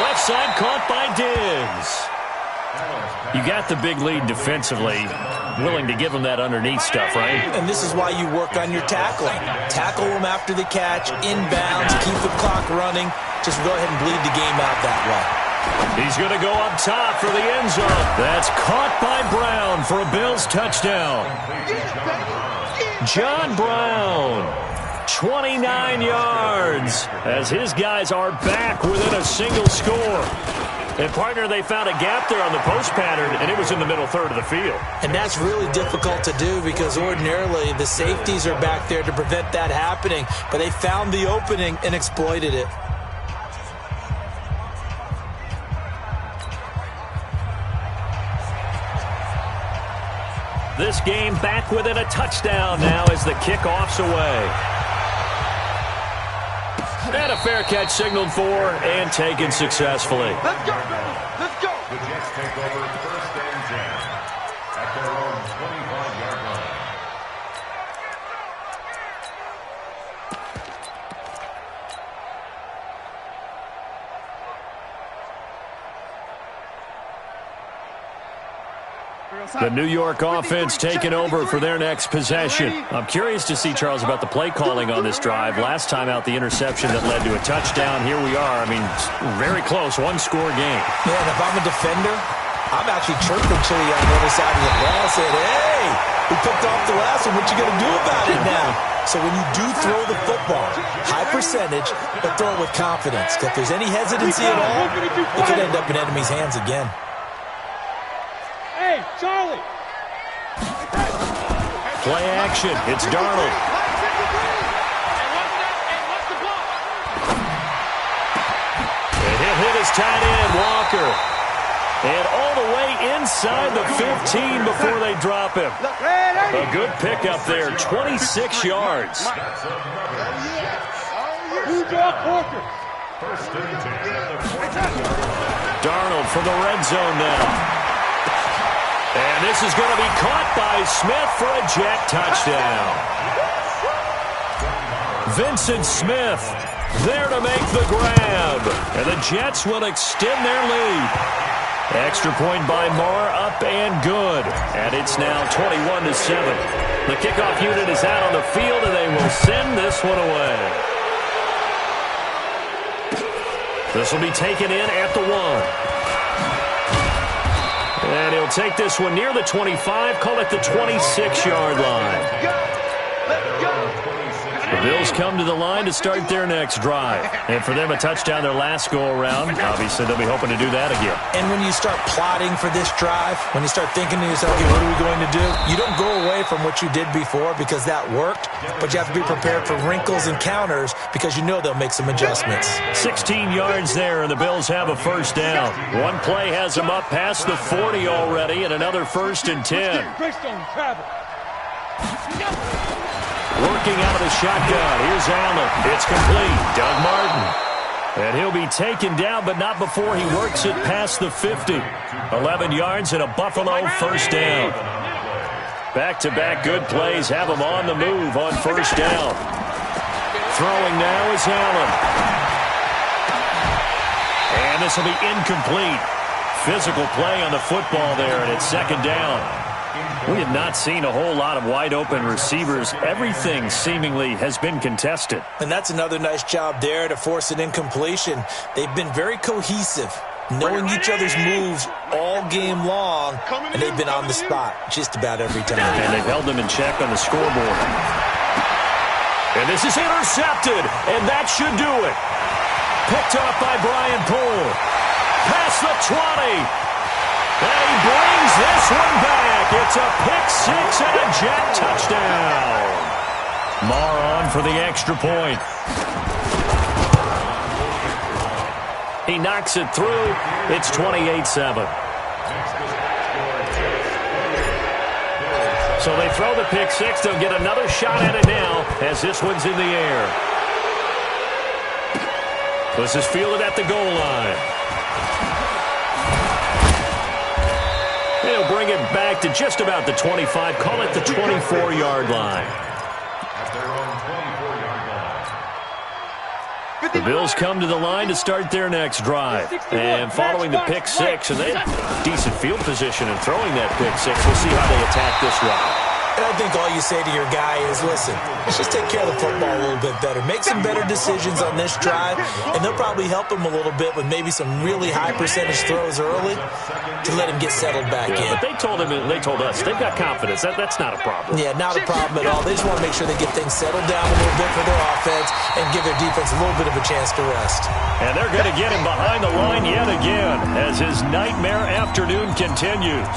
Left side caught by Diggs. You got the big lead defensively. Willing to give them that underneath stuff, right?
And this is why you work on your tackling. Tackle them after the catch, inbounds, keep the clock running. Just go ahead and bleed the game out that way.
He's going to go up top for the end zone. That's caught by Brown for a Bills touchdown. John Brown, 29 yards, as his guys are back within a single score. And, partner, they found a gap there on the post pattern, and it was in the middle third of the field.
And that's really difficult to do because ordinarily the safeties are back there to prevent that happening. But they found the opening and exploited it.
This game back within a touchdown now as the kickoff's away. And a fair catch signaled for and taken successfully.
Let's go. Let's go.
The Jets take over 1st and 10 at their own 25-yard line.
The New York offense taking over for their next possession. I'm curious to see, Charles, about the play calling on this drive. Last time out, the interception that led to a touchdown. Here we are. I mean, very close, one-score game.
Yeah, and if I'm a defender, I'm actually chirping Chili on the other side of the ball, saying, hey, we picked off the last one. What you going to do about it now? So when you do throw the football, high percentage, but throw it with confidence. If there's any hesitancy at all, it could end up in enemy's hands again.
Hey, Charlie.
Play action. It's Darnold. And he'll hit his tight end, Walker. And all the way inside the 15 before they drop him. A good pickup there, 26 yards. Darnold from the red zone now. And this is going to be caught by Smith for a jet touchdown. Vincent Smith there to make the grab. And the Jets will extend their lead. Extra point by Moore, up and good. And it's now 21-7. The kickoff unit is out on the field, and they will send this one away. This will be taken in at the 1. And he'll take this one near the 25, call it the 26-yard line. The Bills come to the line to start their next drive. And for them, a touchdown their last go-around. Obviously, they'll be hoping to do that again.
And when you start plotting for this drive, when you start thinking to yourself, okay, what are we going to do? You don't go away from what you did before because that worked, but you have to be prepared for wrinkles and counters because you know they'll make some adjustments.
16 yards there, and the Bills have a first down. One play has them up past the 40 already, and another 1st and 10. Working out of the shotgun. Here's Allen. It's complete. Doug Martin. And he'll be taken down, but not before he works it past the 50. 11 yards and a Buffalo first down. Back-to-back good plays have him on the move on first down. Throwing now is Allen. And this will be incomplete. Physical play on the football there, and it's second down. We have not seen a whole lot of wide-open receivers. Everything seemingly has been contested.
And that's another nice job there to force an incompletion. They've been very cohesive, knowing each other's moves all game long, and they've been on the spot just about every time.
And they've held them in check on the scoreboard. And this is intercepted, and that should do it. Picked up by Brian Poole. Past the 20. And he brings this one back. It's a pick-6 and a Jet touchdown. Marr on for the extra point. He knocks it through. It's 28-7. So they throw the pick-6. They'll get another shot at it now as this one's in the air. This is fielded at the goal line. They'll bring it back to just about the 25. Call it the 24-yard line. The Bills come to the line to start their next drive. And following the pick-6, and they have decent field position in throwing that pick-6. We'll see how they attack this route.
And I think all you say to your guy is, listen, let's just take care of the football a little bit better. Make some better decisions on this drive, and they'll probably help him a little bit with maybe some really high percentage throws early to let him get settled back in.
But they told us they've got confidence. That's not a problem.
Yeah, not a problem at all. They just want to make sure they get things settled down a little bit for their offense and give their defense a little bit of a chance to rest.
And they're going to get him behind the line yet again as his nightmare afternoon continues.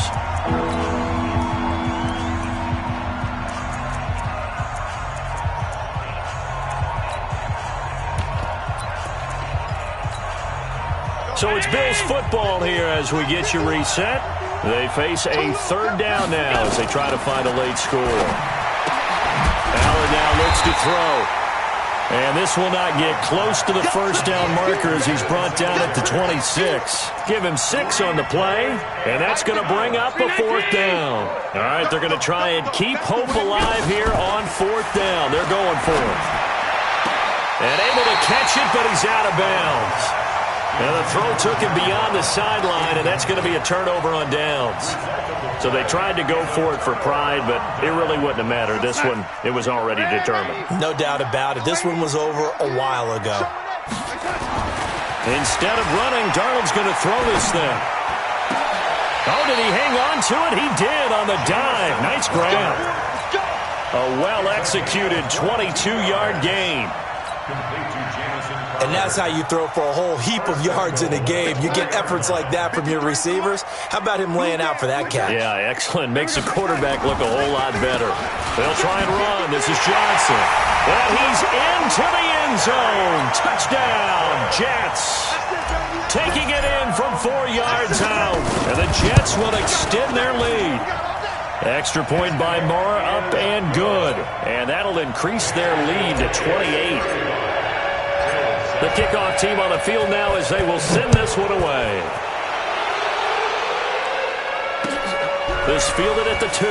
So it's Bills football here as we get you reset. They face a third down now as they try to find a late score. Allen now looks to throw. And this will not get close to the first down marker as he's brought down at the 26. Give him 6 on the play, and that's going to bring up a fourth down. All right, they're going to try and keep hope alive here on fourth down. They're going for it. And able to catch it, but he's out of bounds. And the throw took him beyond the sideline, and that's going to be a turnover on downs. So they tried to go for it for pride, but it really wouldn't have mattered. This one, it was already determined.
No doubt about it. This one was over a while ago.
Instead of running, Darnold's going to throw this thing. Oh, did he hang on to it? He did on the dive. Nice grab. A well-executed 22-yard gain.
And that's how you throw for a whole heap of yards in a game. You get efforts like that from your receivers. How about him laying out for that catch?
Yeah, excellent. Makes the quarterback look a whole lot better. They'll try and run. This is Johnson. And he's into the end zone. Touchdown, Jets. Taking it in from 4 yards out. And the Jets will extend their lead. Extra point by Marr, up and good. And that'll increase their lead to 28. The kickoff team on the field now as they will send this one away. This fielded at the 2.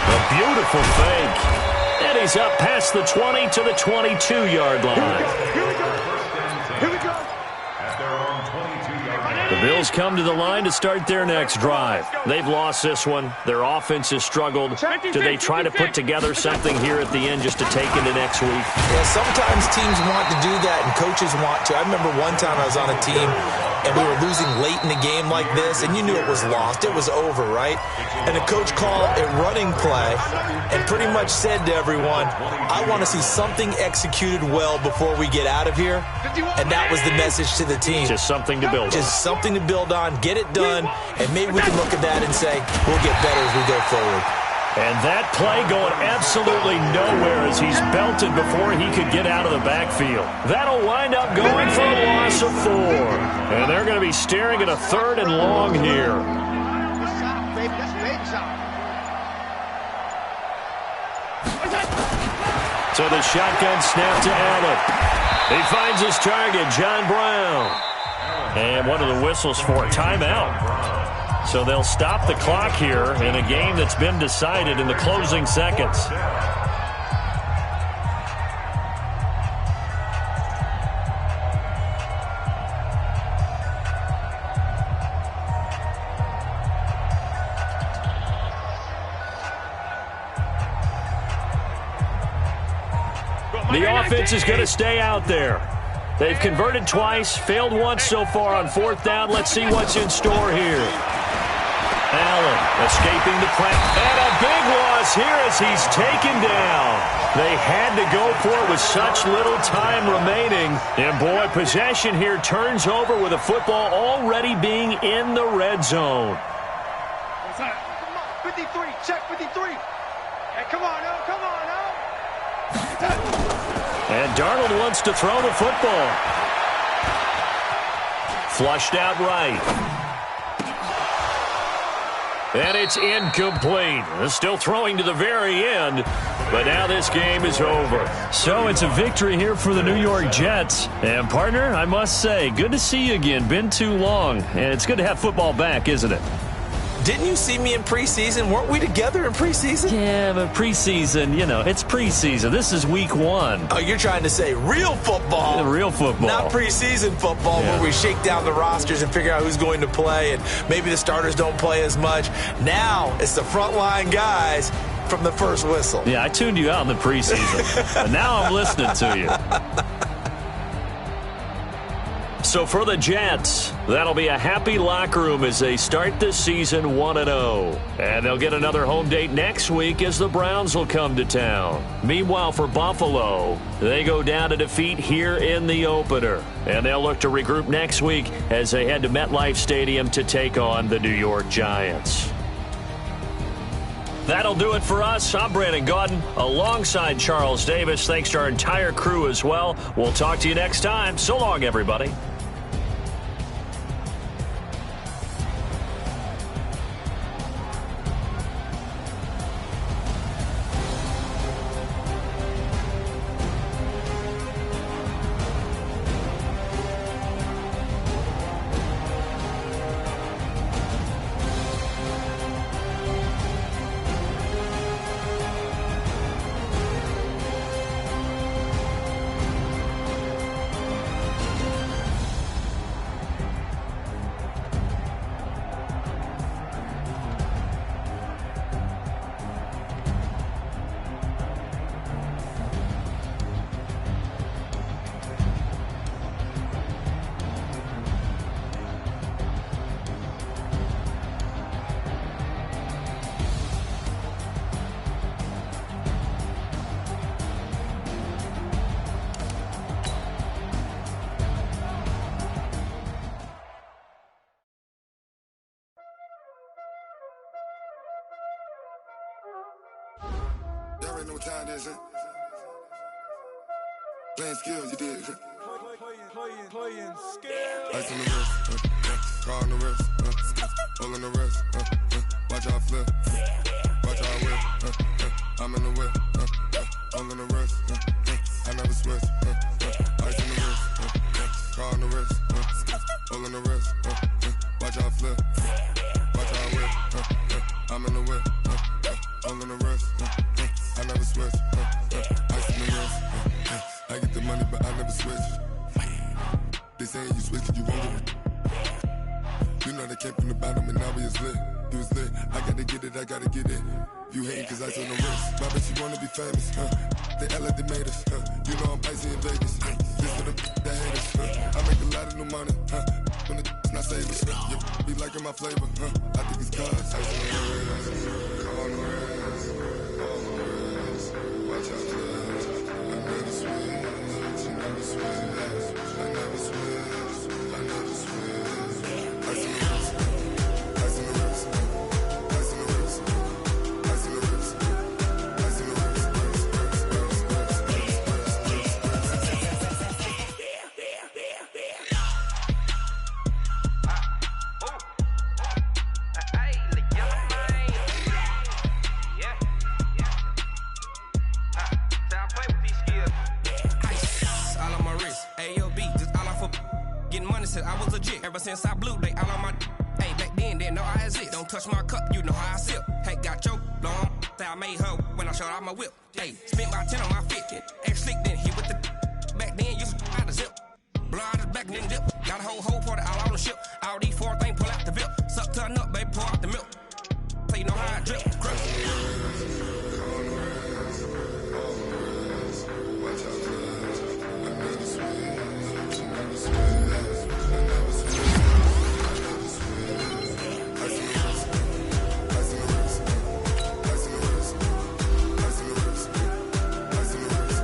A beautiful fake. And he's up past the 20 to the 22-yard line.
Here we go.
The The Bills come to the line to start their next drive. They've lost this one. Their offense has struggled. Do they try to put together something here at the end just to take into next week?
Yeah, sometimes teams want to do that and coaches want to. I remember one time I was on a team and we were losing late in the game like this, and you knew it was lost. It was over, right? And the coach called a running play and pretty much said to everyone, I want to see something executed well before we get out of here. And that was the message to the team.
Just something to build on.
Just something to build on, get it done, and maybe we can look at that and say, we'll get better as we go forward.
And that play going absolutely nowhere as he's belted before he could get out of the backfield. That'll wind up going for a loss of 4. And they're going to be staring at a 3rd and long here. So the shotgun snap to Allen. He finds his target, John Brown. And one of the whistles for a timeout. So they'll stop the clock here in a game that's been decided in the closing seconds. The offense is going to stay out there. They've converted twice, failed once so far on 4th down. Let's see what's in store here. Allen escaping the press. And a big loss here as he's taken down. They had to go for it with such little time remaining. And, boy, possession here turns over with the football already being in the red zone.
53, check 53. Hey, come on, now, come on, now.
And Darnold wants to throw the football. Flushed out right. And it's incomplete. Still throwing to the very end, but now this game is over. So it's a victory here for the New York Jets. And, partner, I must say, good to see you again. Been too long, and it's good to have football back, isn't it?
Didn't you see me in preseason? Weren't we together in preseason?
Yeah, but preseason, you know, it's preseason. This is week 1.
Oh, you're trying to say real football.
Real football.
Not preseason football where we shake down the rosters and figure out who's going to play, and maybe the starters don't play as much. Now it's the frontline guys from the first whistle.
Yeah, I tuned you out in the preseason, but now I'm listening to you. So for the Jets, that'll be a happy locker room as they start this season 1-0. And they'll get another home date next week as the Browns will come to town. Meanwhile, for Buffalo, they go down to defeat here in the opener. And they'll look to regroup next week as they head to MetLife Stadium to take on the New York Giants. That'll do it for us. I'm Brandon Gaudin alongside Charles Davis. Thanks to our entire crew as well. We'll talk to you next time. So long, everybody.
Y'all already know what time it is, huh? Playing skills, you did. Playing skills. Ice on the wrist, car on the wrist, hole on the wrist, watch out flip, watch out whip, I'm in the whip, hole on the wrist, I never switch, ice on the wrist, car on the wrist, hole on the wrist, watch out flip, watch out whip, I'm in the whip, hole on the wrist, I never switch, ice on the wrist, I get the money but I never switch. They saying you switch, you won't get it. You know they came from the bottom and now we is lit. You was lit. I gotta get it, I gotta get it. You hating cause ice on the wrist. My bitch, you wanna be famous, huh? They act like they made us, huh? You know I'm icy in Vegas, This for the that hate us, I make a lot of new money, When the not save us, Be liking my flavor, I think it's cause ice on the wrist. On the wrist. On the wrist. Watch out, cuz I never switch. You never switch. I never switch. I never switch. Ice on the wrist. Ice on the wrist. Ice on the wrist. Ice on the wrist. Ice on the wrist.
I was legit. Ever since I blew, they all on my hey, back then, didn't know I exist. Don't touch my cup, you know how I sip. Hey, got choked, long. Say I made her when I showed out my whip. Hey, spent my 10 on my 50. Ex slick, then hit with the back then, used to out the zip. Blow out his back, then dip. Got a whole party all on the ship. All these 4 things pull out the VIP. Suck, turn up, baby, pour out the milk. So you know how I drip. Crush.
Watch out, cuz I never switch. You never switch. I never switch. I never switch. Ice in the wrist. Ice in the wrist. Ice in the wrist. Ice in the wrist. Ice in the wrist.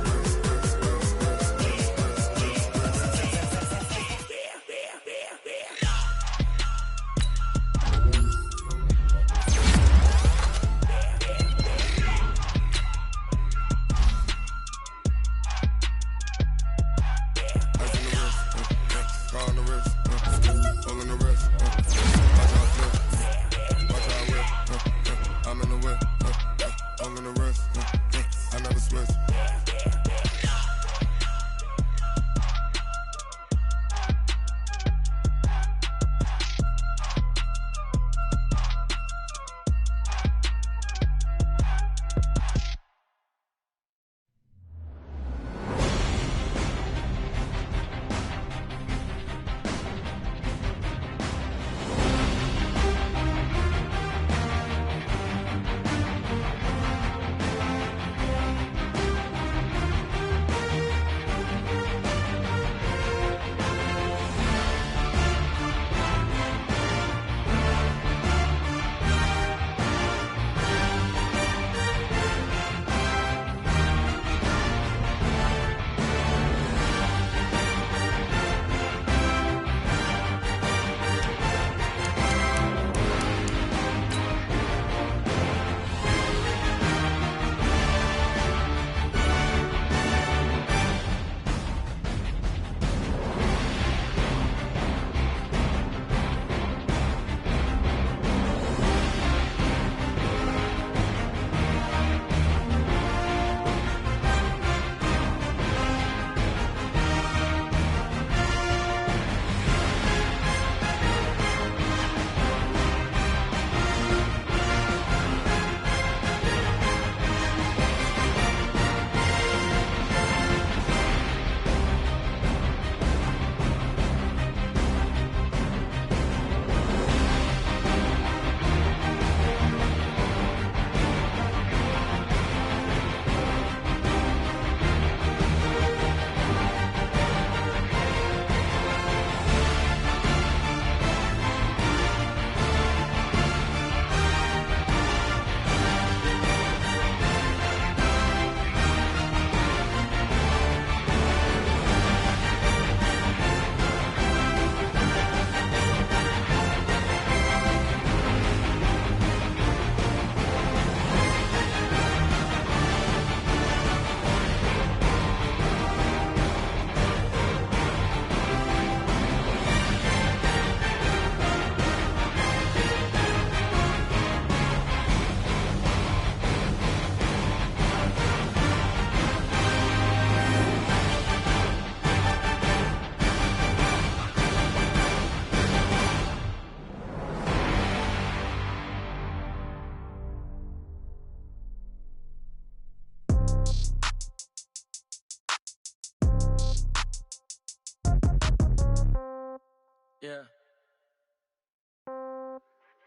Yeah.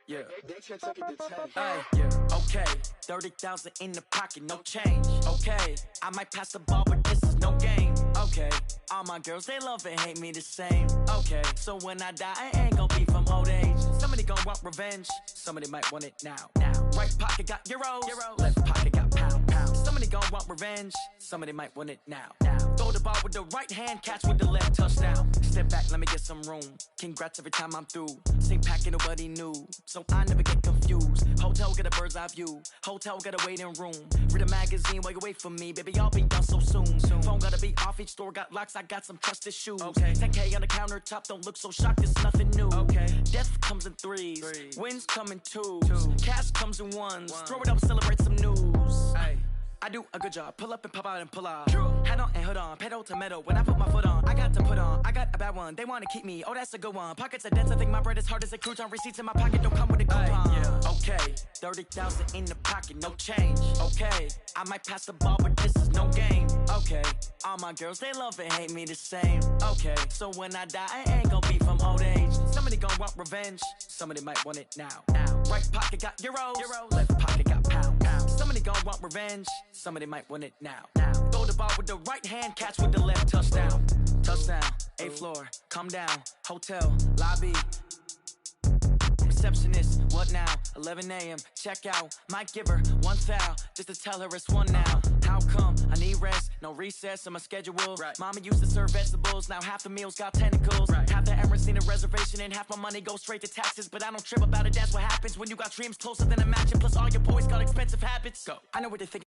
Yeah. Hey, yeah. Okay. 30,000 in the pocket, no change. Okay. I might pass the ball, but this is no game. Okay. All my girls, they love and hate me the same. Okay. So when I die, I ain't gon' be from old age. Somebody gon' want revenge. Somebody might want it now. Right pocket got euros. Left pocket got pound. Somebody gon' want revenge. Somebody might want it now. Throw the ball with the right hand, catch with the left, touchdown. Step back, let me get some room. Congrats every time I'm through. Same packet, nobody knew, so I never get confused. Hotel got a bird's eye view. Hotel got a waiting room. Read a magazine while you wait for me, baby. I'll be done so soon. Phone gotta be off. Each store got locks. I got some trusted shoes. 10K on the countertop. Don't look so shocked. It's nothing new. Death comes in threes. Wins come in twos. Cash comes in ones. Throw it up, celebrate some news. I do a good job. Pull up and pop out and pull out. Head on and hood on. Pedal to metal. When I put my foot on, I got to put on. I got a bad one. They want to keep me. Oh, that's a good one. Pockets are dense. I think my bread is hard as a crouton. Receipts in my pocket don't come with a coupon. Okay. 30,000 in the pocket. No change. Okay. I might pass the ball, but this is no game. Okay. All my girls, they love and hate me the same. Okay. So when I die, I ain't gon' be from old age. Somebody gon' want revenge. Somebody might want it now. Right pocket got euros. Left pocket got pound. Somebody gon' want revenge. Somebody might want it now. Throw the ball with the right hand, catch with the left, touchdown. Touchdown, 8th floor, come down. Hotel, lobby. Receptionist, what now? 11 a.m., check out. Might give her one foul, just to tell her it's one now. How come? I need rest, no recess in my schedule. Mama used to serve vegetables, now half the meals got tentacles. Half the errands need a reservation and half my money goes straight to taxes. But I don't trip about it, that's what happens when you got dreams closer than a match. And plus all your boys got expensive habits. Go. I know what they think.